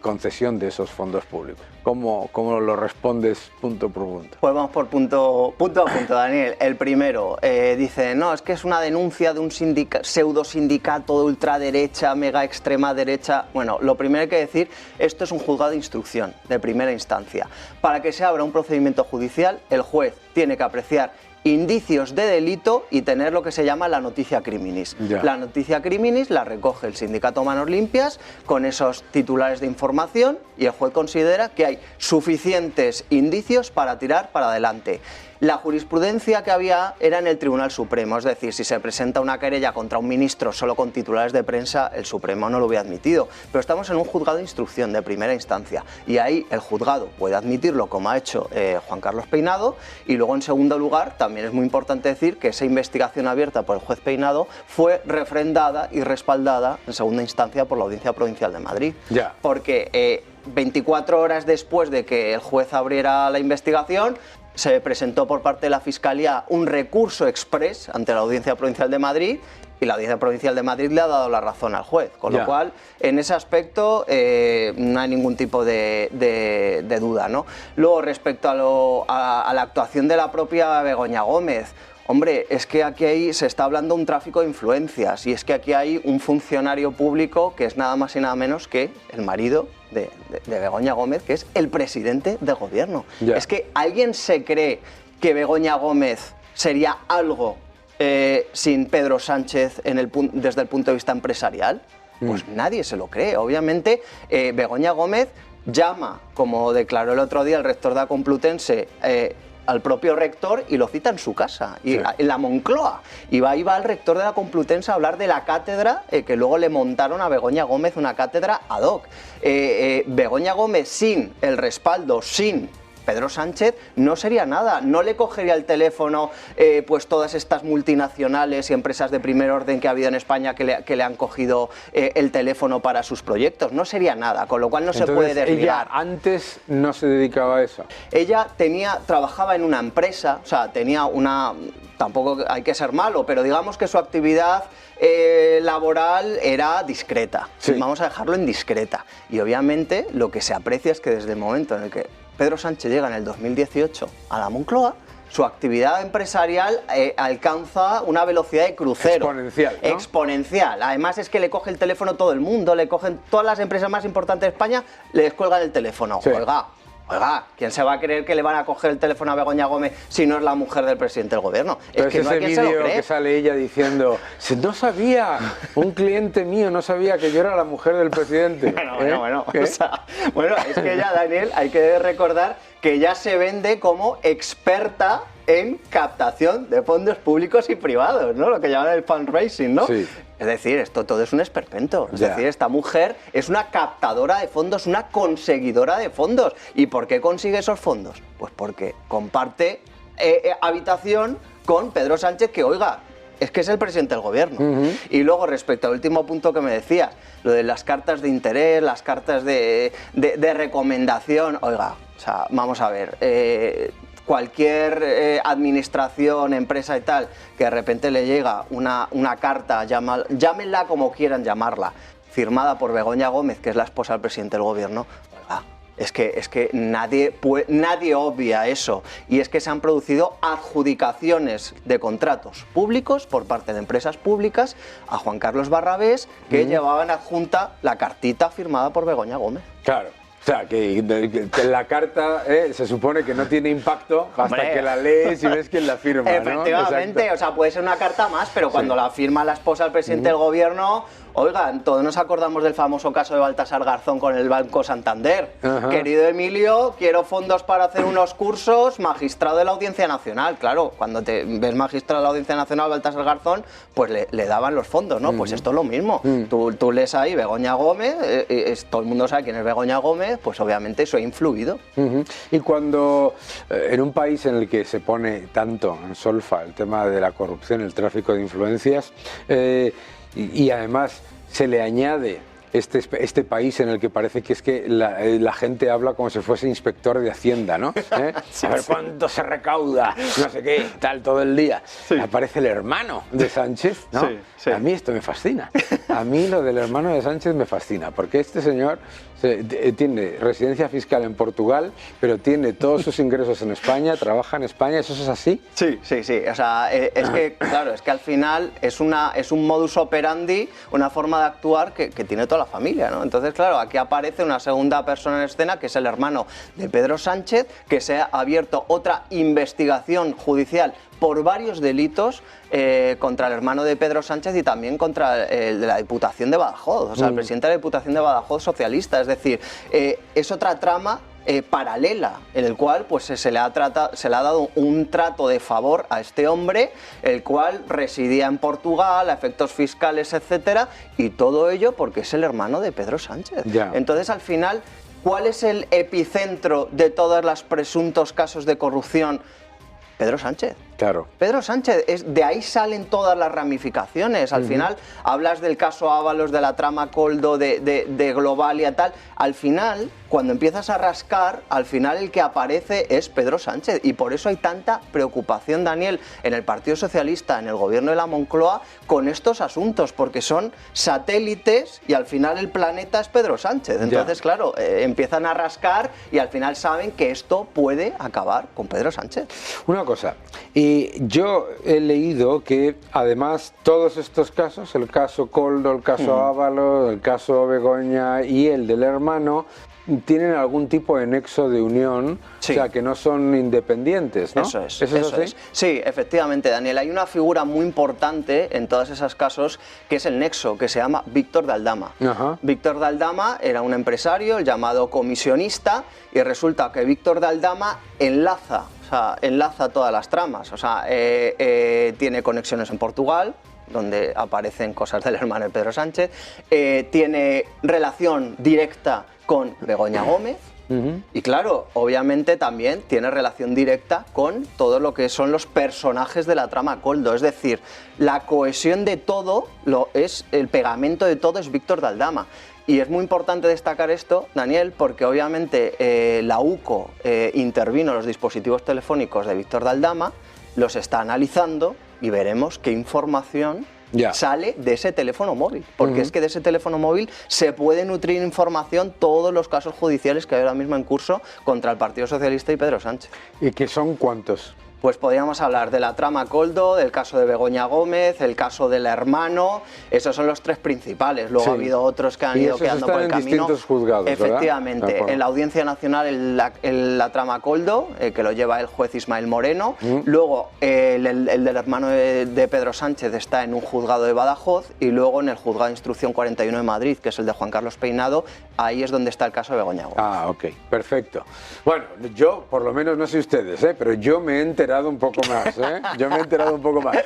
concesión de esos fondos públicos. ¿Cómo lo respondes punto por punto? Pues vamos por punto a punto, Daniel. El primero, dice, no, es que es una denuncia de un pseudo sindicato de ultraderecha, mega extrema derecha. Bueno, lo primero hay que decir, esto es un juzgado de instrucción de primera instancia. Para que se abra un procedimiento judicial, el juez tiene que apreciar indicios de delito y tener lo que se llama la noticia criminis. Ya. La noticia criminis la recoge el sindicato Manos Limpias con esos titulares de información y el juez considera que hay suficientes indicios para tirar para adelante. La jurisprudencia que había era en el Tribunal Supremo, es decir, si se presenta una querella contra un ministro solo con titulares de prensa, el Supremo no lo hubiera admitido. Pero estamos en un juzgado de instrucción de primera instancia y ahí el juzgado puede admitirlo, como ha hecho Juan Carlos Peinado, y luego en segundo lugar también es muy importante decir que esa investigación abierta por el juez Peinado fue refrendada y respaldada en segunda instancia por la Audiencia Provincial de Madrid. Ya. Porque 24 horas después de que el juez abriera la investigación, se presentó por parte de la Fiscalía un recurso exprés ante la Audiencia Provincial de Madrid y la Audiencia Provincial de Madrid le ha dado la razón al juez, con lo cual en ese aspecto no hay ningún tipo de duda, ¿no? Luego, respecto a la actuación de la propia Begoña Gómez, hombre, es que aquí se está hablando de un tráfico de influencias y es que aquí hay un funcionario público que es nada más y nada menos que el marido de Begoña Gómez, que es el presidente del gobierno. Ya. Es que ¿alguien se cree que Begoña Gómez sería algo sin Pedro Sánchez desde el punto de vista empresarial? Pues nadie se lo cree. Obviamente, Begoña Gómez llama, como declaró el otro día el rector de la Complutense, al propio rector y lo cita en su casa, en la Moncloa. Y va el rector de la Complutense a hablar de la cátedra que luego le montaron a Begoña Gómez, una cátedra ad hoc. Begoña Gómez sin el respaldo, sin Pedro Sánchez, no sería nada, no le cogería el teléfono pues todas estas multinacionales y empresas de primer orden que ha habido en España que le han cogido el teléfono para sus proyectos, no sería nada, con lo cual no se puede desligar. Ella antes no se dedicaba a eso. Ella trabajaba en una empresa, o sea, tenía una... Tampoco hay que ser malo, pero digamos que su actividad laboral era discreta. Sí. Vamos a dejarlo en discreta. Y obviamente lo que se aprecia es que desde el momento en el que Pedro Sánchez llega en el 2018 a la Moncloa, su actividad empresarial alcanza una velocidad de crucero. Exponencial, ¿no? Exponencial. Además es que le coge el teléfono todo el mundo, le cogen todas las empresas más importantes de España, le descuelgan el teléfono. Sí. Oiga, ¿quién se va a creer que le van a coger el teléfono a Begoña Gómez si no es la mujer del presidente del gobierno? Pero es que no hay quien se lo cree. que sale ella diciendo, no sabía, un cliente mío no sabía que yo era la mujer del presidente. Bueno, es que ya, Daniel, hay que recordar que ya se vende como experta en captación de fondos públicos y privados, ¿no? Lo que llaman el fundraising, ¿no? Sí. Es decir, esto todo es un esperpento. Es decir, esta mujer es una captadora de fondos, una conseguidora de fondos. ¿Y por qué consigue esos fondos? Pues porque comparte habitación con Pedro Sánchez, que, oiga, es que es el presidente del gobierno. Y luego, respecto al último punto que me decías, lo de las cartas de interés, las cartas de recomendación, oiga, o sea, vamos a ver... Cualquier administración, empresa y tal, que de repente le llega una carta, llámenla como quieran llamarla, firmada por Begoña Gómez, que es la esposa del presidente del gobierno, es que nadie obvia eso. Y es que se han producido adjudicaciones de contratos públicos por parte de empresas públicas a Juan Carlos Barrabés, que llevaban adjunta la cartita firmada por Begoña Gómez. Claro. sea, que la carta se supone que no tiene impacto hasta que la lees y ves quién la firma, efectivamente, ¿no? o sea, puede ser una carta más, pero cuando la firma la esposa del presidente del gobierno, oigan, todos nos acordamos del famoso caso de Baltasar Garzón con el Banco Santander. Ajá. Querido Emilio, quiero fondos para hacer unos cursos, magistrado de la Audiencia Nacional. Claro, cuando te ves magistrado de la Audiencia Nacional, Baltasar Garzón, pues le daban los fondos, ¿no? Pues esto es lo mismo. Tú lees ahí Begoña Gómez, todo el mundo sabe quién es Begoña Gómez, pues obviamente eso ha influido. Y cuando en un país en el que se pone tanto en solfa el tema de la corrupción, el tráfico de influencias, y además se le añade este país en el que parece que es que la gente habla como si fuese inspector de Hacienda, ¿no? A ver cuánto se recauda, no sé qué, tal, todo el día. Sí. Aparece el hermano de Sánchez, ¿no? Sí, sí. A mí esto me fascina. A mí lo del hermano de Sánchez me fascina, porque este señor tiene residencia fiscal en Portugal, pero tiene todos sus ingresos en España, trabaja en España, ¿eso es así? Sí, sí, sí. O sea, es que, claro, es que al final es un modus operandi, una forma de actuar que tiene toda la familia, ¿no? Entonces, claro, aquí aparece una segunda persona en escena, que es el hermano de Pedro Sánchez, que se ha abierto otra investigación judicial por varios delitos contra el hermano de Pedro Sánchez y también contra el de la Diputación de Badajoz, o sea, el presidente de la Diputación de Badajoz socialista. Es decir, es otra trama paralela, en el cual pues se le ha dado un trato de favor a este hombre, el cual residía en Portugal, a efectos fiscales, etcétera, y todo ello porque es el hermano de Pedro Sánchez. Ya. Entonces, al final, ¿cuál es el epicentro de todos los presuntos casos de corrupción? Pedro Sánchez. Claro. Pedro Sánchez, de ahí salen todas las ramificaciones. Al final, hablas del caso Ábalos, de la trama Koldo, de Globalia, tal. Al final, cuando empiezas a rascar, al final el que aparece es Pedro Sánchez. Y por eso hay tanta preocupación, Daniel, en el Partido Socialista, en el gobierno de la Moncloa, con estos asuntos, porque son satélites y al final el planeta es Pedro Sánchez. Entonces, claro, empiezan a rascar y al final saben que esto puede acabar con Pedro Sánchez. Una cosa, y yo he leído que además todos estos casos, el caso Koldo, el caso Ábalos, el caso Begoña y el del hermano, tienen algún tipo de nexo de unión, sí. O sea, que no son independientes, ¿no? Eso es. ¿Eso es? Sí, efectivamente, Daniel. Hay una figura muy importante en todos esos casos que es el nexo, que se llama Víctor de Aldama. Ajá. Víctor de Aldama era un empresario, el llamado comisionista, y resulta que Víctor de Aldama enlaza todas las tramas. O sea, tiene conexiones en Portugal, donde aparecen cosas del hermano de Pedro Sánchez, tiene relación directa con Begoña Gómez, y claro, obviamente también tiene relación directa con todo lo que son los personajes de la trama Koldo. Es decir, la cohesión de todo, el pegamento de todo es Víctor de Aldama. Y es muy importante destacar esto, Daniel, porque obviamente la UCO intervino en los dispositivos telefónicos de Víctor de Aldama, los está analizando y veremos qué información sale de ese teléfono móvil, porque es que de ese teléfono móvil se puede nutrir información todos los casos judiciales que hay ahora mismo en curso contra el Partido Socialista y Pedro Sánchez. ¿Y qué son cuántos? Pues podríamos hablar de la trama Koldo, del caso de Begoña Gómez, el caso del hermano, esos son los tres principales. Luego ha habido otros que han ido quedando por el camino. Distintos juzgados, efectivamente, en la Audiencia Nacional la trama Koldo, que lo lleva el juez Ismael Moreno. Luego el del hermano de Pedro Sánchez está en un juzgado de Badajoz, y luego en el juzgado de instrucción 41 de Madrid, que es el de Juan Carlos Peinado, ahí es donde está el caso de Begoña Gómez. Ah, ok, perfecto. Bueno, yo, por lo menos no sé ustedes, pero yo me he enterado un poco más, Yo me he enterado un poco más.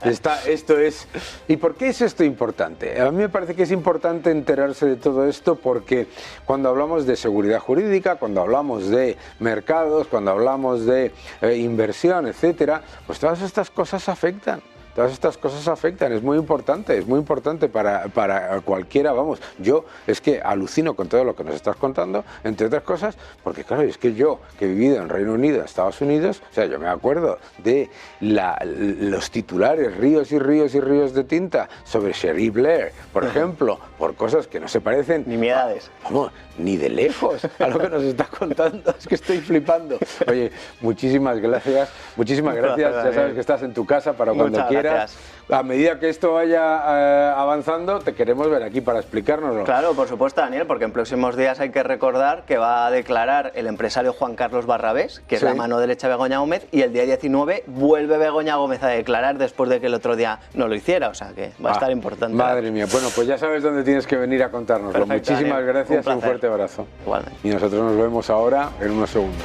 Esto es... ¿Y por qué es esto importante? A mí me parece que es importante enterarse de todo esto porque cuando hablamos de seguridad jurídica, cuando hablamos de mercados, cuando hablamos de inversión, etcétera, pues todas estas cosas afectan. Todas estas cosas afectan, es muy importante para cualquiera, vamos. Yo es que alucino con todo lo que nos estás contando, entre otras cosas, porque claro, es que yo, que he vivido en Reino Unido, en Estados Unidos, o sea, yo me acuerdo de los titulares, ríos y ríos y ríos de tinta sobre Cherie Blair, por ejemplo, por cosas que no se parecen... Nimiedades. Vamos, ni de lejos a lo que nos estás contando, es que estoy flipando. Oye, muchísimas gracias, ya sabes que estás en tu casa para cuando quieras. gracias. A medida que esto vaya avanzando, te queremos ver aquí para explicárnoslo. Claro, por supuesto, Daniel, porque en próximos días hay que recordar que va a declarar el empresario Juan Carlos Barrabés, que es la mano derecha de Begoña Gómez, y el día 19 vuelve Begoña Gómez a declarar después de que el otro día no lo hiciera, o sea que va a estar importante. Madre mía, bueno, pues ya sabes dónde tienes que venir a contárnoslo. Perfecto, Muchísimas Daniel, gracias y un fuerte abrazo. Igualmente. Y nosotros nos vemos ahora en unos segundos.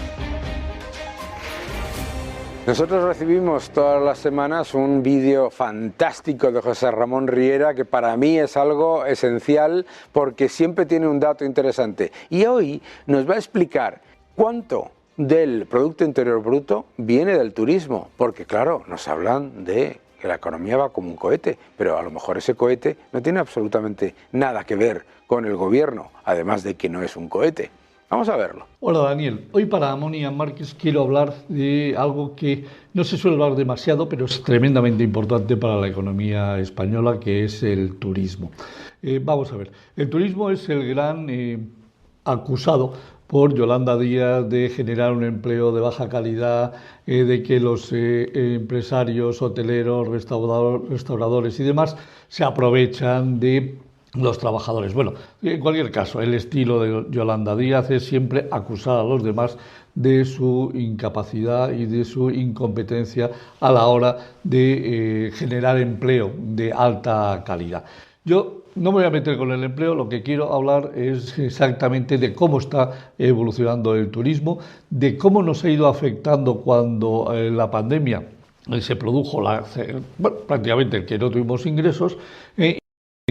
Nosotros recibimos todas las semanas un vídeo fantástico de José Ramón Riera que para mí es algo esencial porque siempre tiene un dato interesante. Y hoy nos va a explicar cuánto del Producto Interior Bruto viene del turismo. Porque claro, nos hablan de que la economía va como un cohete, pero a lo mejor ese cohete no tiene absolutamente nada que ver con el gobierno, además de que no es un cohete. Vamos a verlo. Hola Daniel, hoy para Amonia Márquez quiero hablar de algo que no se suele hablar demasiado, pero es tremendamente importante para la economía española, que es el turismo. Vamos a ver, el turismo es el gran acusado por Yolanda Díaz de generar un empleo de baja calidad, de que los empresarios, hoteleros, restauradores y demás se aprovechan de los trabajadores. Bueno, en cualquier caso, el estilo de Yolanda Díaz es siempre acusar a los demás de su incapacidad y de su incompetencia a la hora de generar empleo de alta calidad. Yo no me voy a meter con el empleo, lo que quiero hablar es exactamente de cómo está evolucionando el turismo, de cómo nos ha ido afectando cuando la pandemia se produjo, prácticamente el que no tuvimos ingresos, ¿en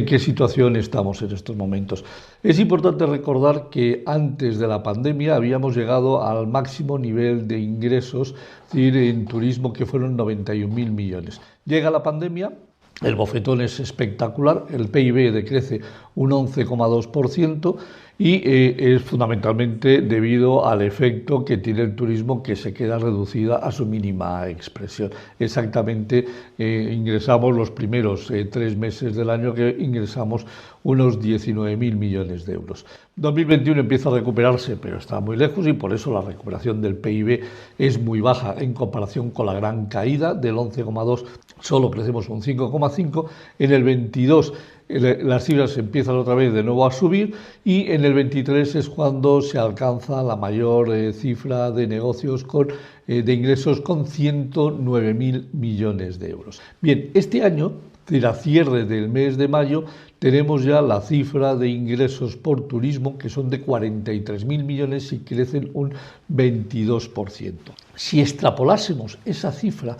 qué situación estamos en estos momentos? Es importante recordar que antes de la pandemia habíamos llegado al máximo nivel de ingresos, es decir, en turismo, que fueron 91.000 millones. Llega la pandemia, el bofetón es espectacular, el PIB decrece un 11,2% y es fundamentalmente debido al efecto que tiene el turismo, que se queda reducida a su mínima expresión. Exactamente, ingresamos los primeros 3 meses del año que ingresamos unos 19.000 millones de euros. 2021 empieza a recuperarse, pero está muy lejos y por eso la recuperación del PIB es muy baja en comparación con la gran caída del 11,2%, solo crecemos un 5,5%, en el 22 las cifras empiezan otra vez de nuevo a subir y en el 23 es cuando se alcanza la mayor cifra de negocios de ingresos con 109.000 millones de euros. Bien, este año, a cierre del mes de mayo, tenemos ya la cifra de ingresos por turismo, que son de 43.000 millones y crecen un 22%. Si extrapolásemos esa cifra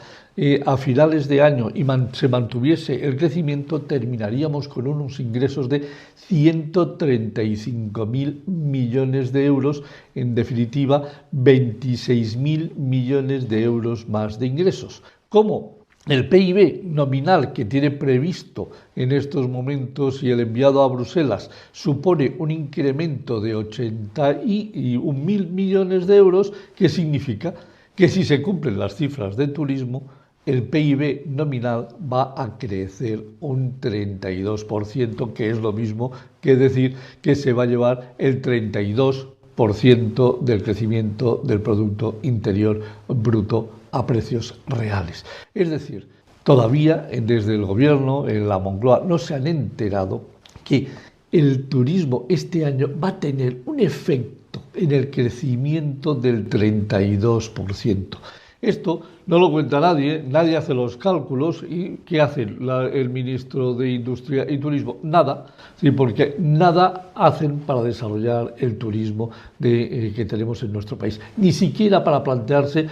a finales de año y se mantuviese el crecimiento, terminaríamos con unos ingresos de 135.000 millones de euros, en definitiva 26.000 millones de euros más de ingresos. ¿Cómo? El PIB nominal que tiene previsto en estos momentos y el enviado a Bruselas supone un incremento de 81.000 millones de euros, que significa que si se cumplen las cifras de turismo, el PIB nominal va a crecer un 32%, que es lo mismo que decir que se va a llevar el 32% del crecimiento del Producto Interior Bruto a precios reales. Es decir, todavía desde el gobierno, en la Moncloa, no se han enterado que el turismo este año va a tener un efecto en el crecimiento del 32%. Esto no lo cuenta nadie, nadie hace los cálculos. ¿Y qué hace el ministro de Industria y Turismo? Nada, sí, porque nada hacen para desarrollar el turismo que tenemos en nuestro país, ni siquiera para plantearse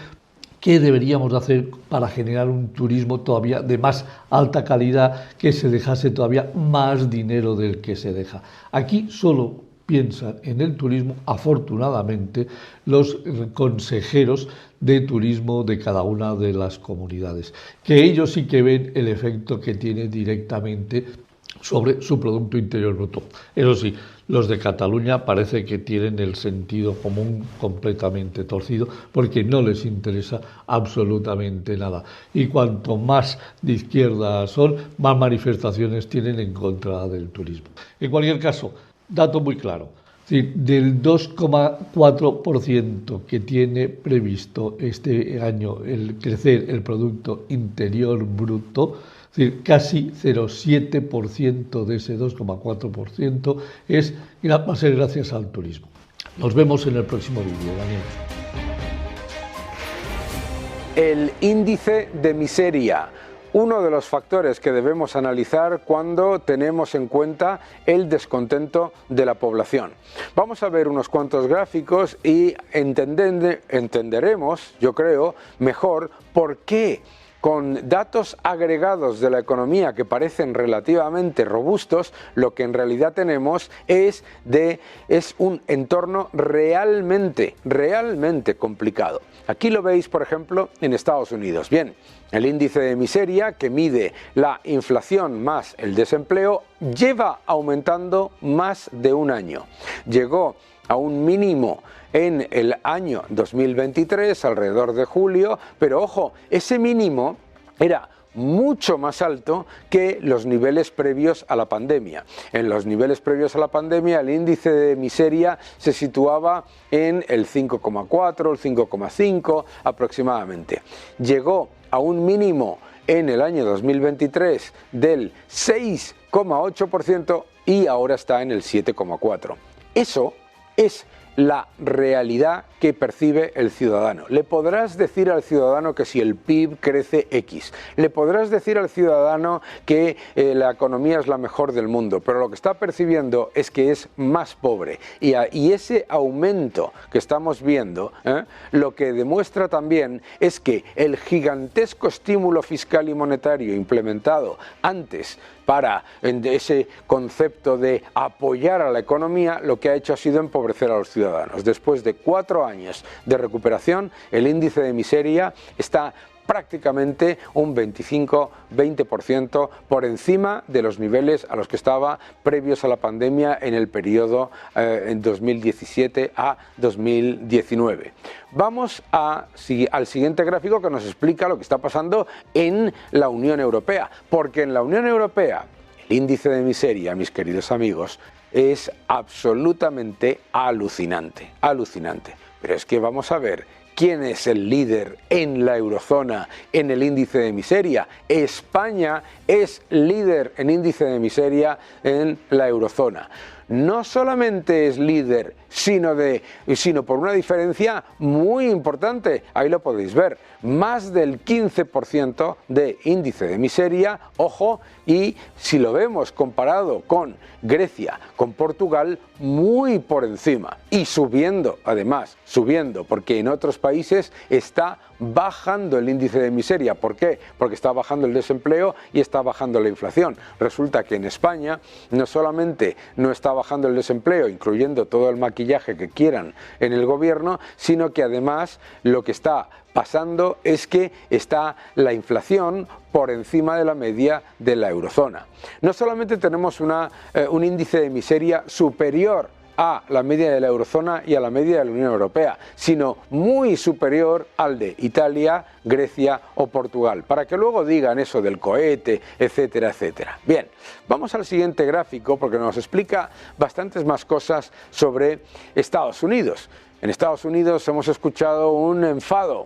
qué deberíamos hacer para generar un turismo todavía de más alta calidad, que se dejase todavía más dinero del que se deja. Aquí solo piensan en el turismo, afortunadamente, los consejeros de turismo de cada una de las comunidades, que ellos sí que ven el efecto que tiene directamente sobre su Producto Interior Bruto. Eso sí, los de Cataluña parece que tienen el sentido común completamente torcido, porque no les interesa absolutamente nada. Y cuanto más de izquierda son, más manifestaciones tienen en contra del turismo. En cualquier caso, dato muy claro: Es decir, del 2,4% que tiene previsto este año el crecer el Producto Interior Bruto, es decir, casi 0,7% de ese 2,4% va a ser gracias al turismo. Nos vemos en el próximo vídeo, Daniel. El índice de miseria. Uno de los factores que debemos analizar cuando tenemos en cuenta el descontento de la población. Vamos a ver unos cuantos gráficos y entenderemos, yo creo, mejor por qué con datos agregados de la economía que parecen relativamente robustos, lo que en realidad tenemos es un entorno realmente complicado. Aquí lo veis, por ejemplo, en Estados Unidos. Bien, el índice de miseria, que mide la inflación más el desempleo, lleva aumentando más de un año. Llegó a un mínimo en el año 2023, alrededor de julio, pero ojo, ese mínimo era mucho más alto que los niveles previos a la pandemia. En los niveles previos a la pandemia el índice de miseria se situaba en el 5,4, el 5,5 aproximadamente. Llegó a un mínimo en el año 2023 del 6,8% y ahora está en el 7,4%. Eso es la realidad que percibe el ciudadano. Le podrás decir al ciudadano que si el PIB crece X, le podrás decir al ciudadano que la economía es la mejor del mundo, pero lo que está percibiendo es que es más pobre. Y ese aumento que estamos viendo, lo que demuestra también es que el gigantesco estímulo fiscal y monetario implementado antes para ese concepto de apoyar a la economía, lo que ha hecho ha sido empobrecer a los ciudadanos. Después de 4 años de recuperación, el índice de miseria está prácticamente un 25-20% por encima de los niveles a los que estaba previos a la pandemia en el periodo en 2017 a 2019. Vamos al siguiente gráfico que nos explica lo que está pasando en la Unión Europea, porque en la Unión Europea el índice de miseria, mis queridos amigos, es absolutamente alucinante. Pero es que vamos a ver quién es el líder en la eurozona en el índice de miseria. España es líder en índice de miseria en la eurozona. No solamente es líder, sino por una diferencia muy importante. Ahí lo podéis ver. Más del 15% de índice de miseria, ojo, y si lo vemos comparado con Grecia, con Portugal, muy por encima. Y subiendo, además, porque en otros países está bajando el índice de miseria. ¿Por qué? Porque está bajando el desempleo y está bajando la inflación. Resulta que en España no solamente no está bajando el desempleo, incluyendo todo el maquillaje que quieran en el gobierno, sino que además lo que está pasando es que está la inflación por encima de la media de la eurozona. No solamente tenemos un índice de miseria superior a la media de la eurozona y a la media de la Unión Europea, sino muy superior al de Italia, Grecia o Portugal, para que luego digan eso del cohete, etcétera, etcétera. Bien, vamos al siguiente gráfico porque nos explica bastantes más cosas sobre Estados Unidos. En Estados Unidos hemos escuchado un enfado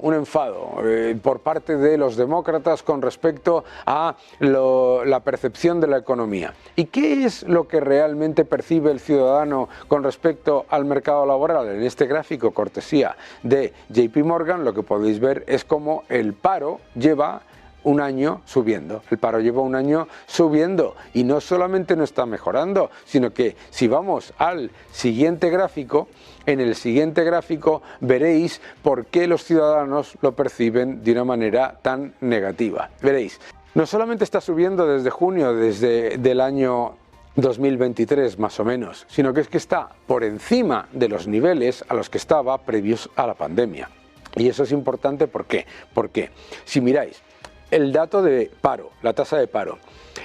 por parte de los demócratas con respecto a la percepción de la economía. ¿Y qué es lo que realmente percibe el ciudadano con respecto al mercado laboral? En este gráfico, cortesía de JP Morgan, lo que podéis ver es cómo el paro lleva un año subiendo. El paro lleva un año subiendo y no solamente no está mejorando, sino que si vamos al siguiente gráfico, en el siguiente gráfico veréis por qué los ciudadanos lo perciben de una manera tan negativa. Veréis, no solamente está subiendo desde junio, desde el año 2023 más o menos, sino que es que está por encima de los niveles a los que estaba previos a la pandemia. Y eso es importante, ¿por qué? Porque si miráis el dato de paro, la tasa de paro,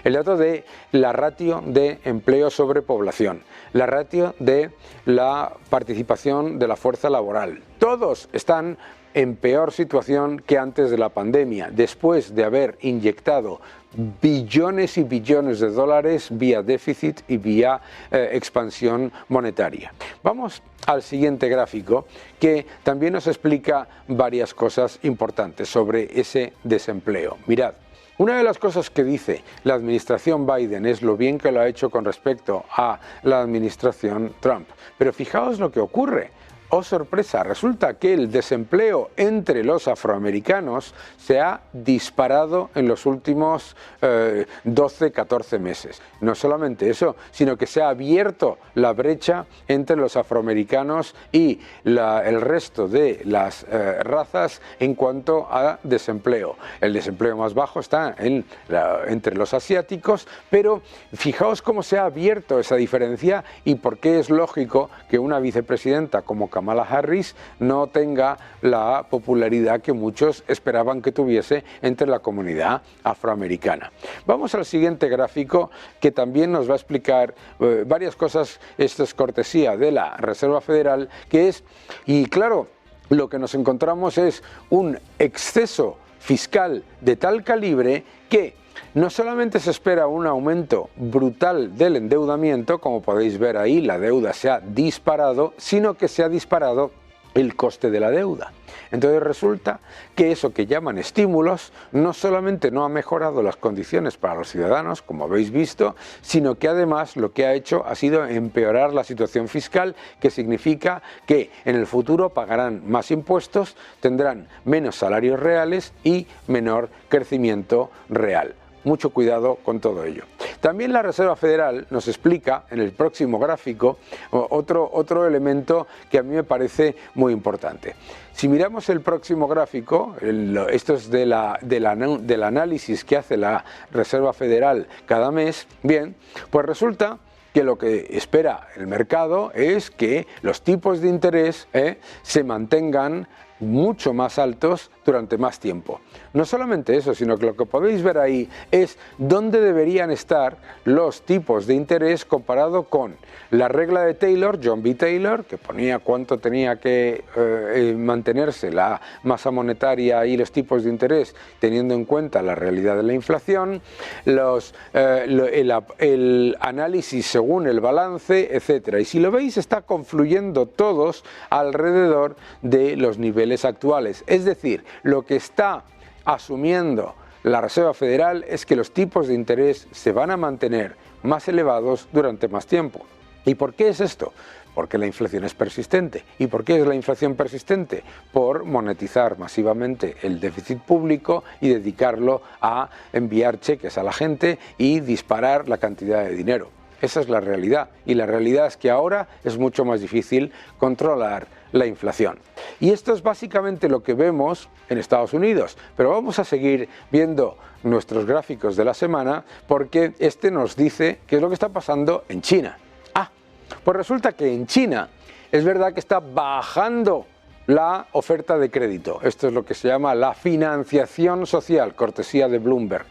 el dato de la ratio de empleo sobre población, la ratio de la participación de la fuerza laboral, todos están en peor situación que antes de la pandemia, después de haber inyectado billones y billones de dólares vía déficit y vía expansión monetaria. Vamos al siguiente gráfico, que también nos explica varias cosas importantes sobre ese desempleo. Mirad, una de las cosas que dice la administración Biden es lo bien que lo ha hecho con respecto a la administración Trump. Pero fijaos lo que ocurre. Oh sorpresa, resulta que el desempleo entre los afroamericanos se ha disparado en los últimos 12-14 meses. No solamente eso, sino que se ha abierto la brecha entre los afroamericanos y el resto de las razas en cuanto a desempleo. El desempleo más bajo está entre los asiáticos, pero fijaos cómo se ha abierto esa diferencia y por qué es lógico que una vicepresidenta como Kamala Harris no tenga la popularidad que muchos esperaban que tuviese entre la comunidad afroamericana. Vamos al siguiente gráfico, que también nos va a explicar varias cosas. Esto es cortesía de la Reserva Federal, que es, y claro, lo que nos encontramos es un exceso fiscal de tal calibre que no solamente se espera un aumento brutal del endeudamiento, como podéis ver ahí, la deuda se ha disparado, sino que se ha disparado el coste de la deuda. Entonces resulta que eso que llaman estímulos no solamente no ha mejorado las condiciones para los ciudadanos, como habéis visto, sino que además lo que ha hecho ha sido empeorar la situación fiscal, que significa que en el futuro pagarán más impuestos, tendrán menos salarios reales y menor crecimiento real. Mucho cuidado con todo ello. También la Reserva Federal nos explica en el próximo gráfico otro elemento que a mí me parece muy importante. Si miramos el próximo gráfico, esto es del análisis que hace la Reserva Federal cada mes, bien, pues resulta que lo que espera el mercado es que los tipos de interés se mantengan mucho más altos durante más tiempo. No solamente eso, sino que lo que podéis ver ahí es dónde deberían estar los tipos de interés comparado con la regla de Taylor, John B. Taylor, que ponía cuánto tenía que mantenerse la masa monetaria y los tipos de interés teniendo en cuenta la realidad de la inflación, el análisis según el balance, etc. Y si lo veis, está confluyendo todos alrededor de los niveles actuales. Es decir, lo que está asumiendo la Reserva Federal es que los tipos de interés se van a mantener más elevados durante más tiempo. ¿Y por qué es esto? Porque la inflación es persistente. ¿Y por qué es la inflación persistente? Por monetizar masivamente el déficit público y dedicarlo a enviar cheques a la gente y disparar la cantidad de dinero. Esa es la realidad, y la realidad es que ahora es mucho más difícil controlar la inflación. Y esto es básicamente lo que vemos en Estados Unidos, pero vamos a seguir viendo nuestros gráficos de la semana porque este nos dice qué es lo que está pasando en China. Pues resulta que en China es verdad que está bajando la oferta de crédito. Esto es lo que se llama la financiación social, cortesía de Bloomberg.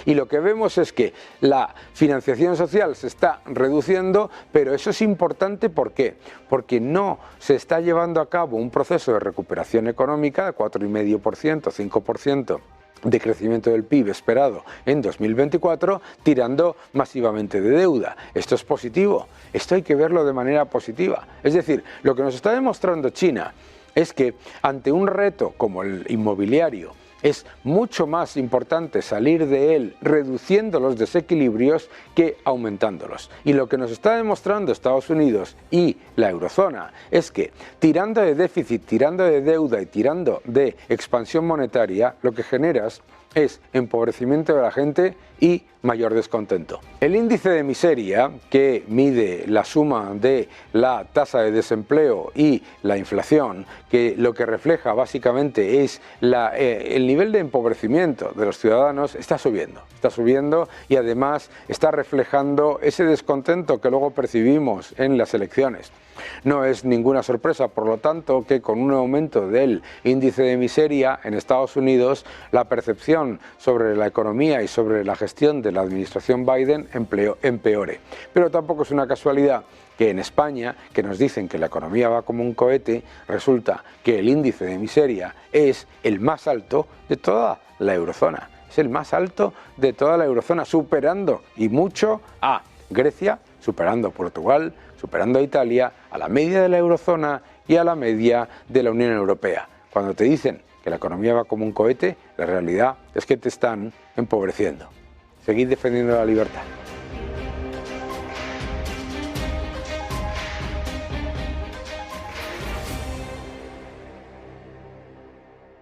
Y lo que vemos es que la financiación social se está reduciendo, pero eso es importante. ¿Por qué? Porque no se está llevando a cabo un proceso de recuperación económica de 4,5%, 5%. De crecimiento del PIB esperado en 2024, tirando masivamente de deuda. Esto es positivo, esto hay que verlo de manera positiva. Es decir, lo que nos está demostrando China es que ante un reto como el inmobiliario, es mucho más importante salir de él reduciendo los desequilibrios que aumentándolos. Y lo que nos está demostrando Estados Unidos y la eurozona es que tirando de déficit, tirando de deuda y tirando de expansión monetaria, lo que generas es empobrecimiento de la gente y mayor descontento. El índice de miseria, que mide la suma de la tasa de desempleo y la inflación, que lo que refleja básicamente es el nivel de empobrecimiento de los ciudadanos, está subiendo y además está reflejando ese descontento que luego percibimos en las elecciones. No es ninguna sorpresa, por lo tanto, que con un aumento del índice de miseria en Estados Unidos, la percepción percepción sobre la economía y sobre la gestión de la administración Biden empeore. Pero tampoco es una casualidad que en España, que nos dicen que la economía va como un cohete, resulta que el índice de miseria es el más alto de toda la eurozona. Es el más alto de toda la eurozona, superando y mucho a Grecia, superando a Portugal, superando a Italia, a la media de la eurozona y a la media de la Unión Europea. Cuando te dicen que la economía va como un cohete, la realidad es que te están empobreciendo. Seguid defendiendo la libertad.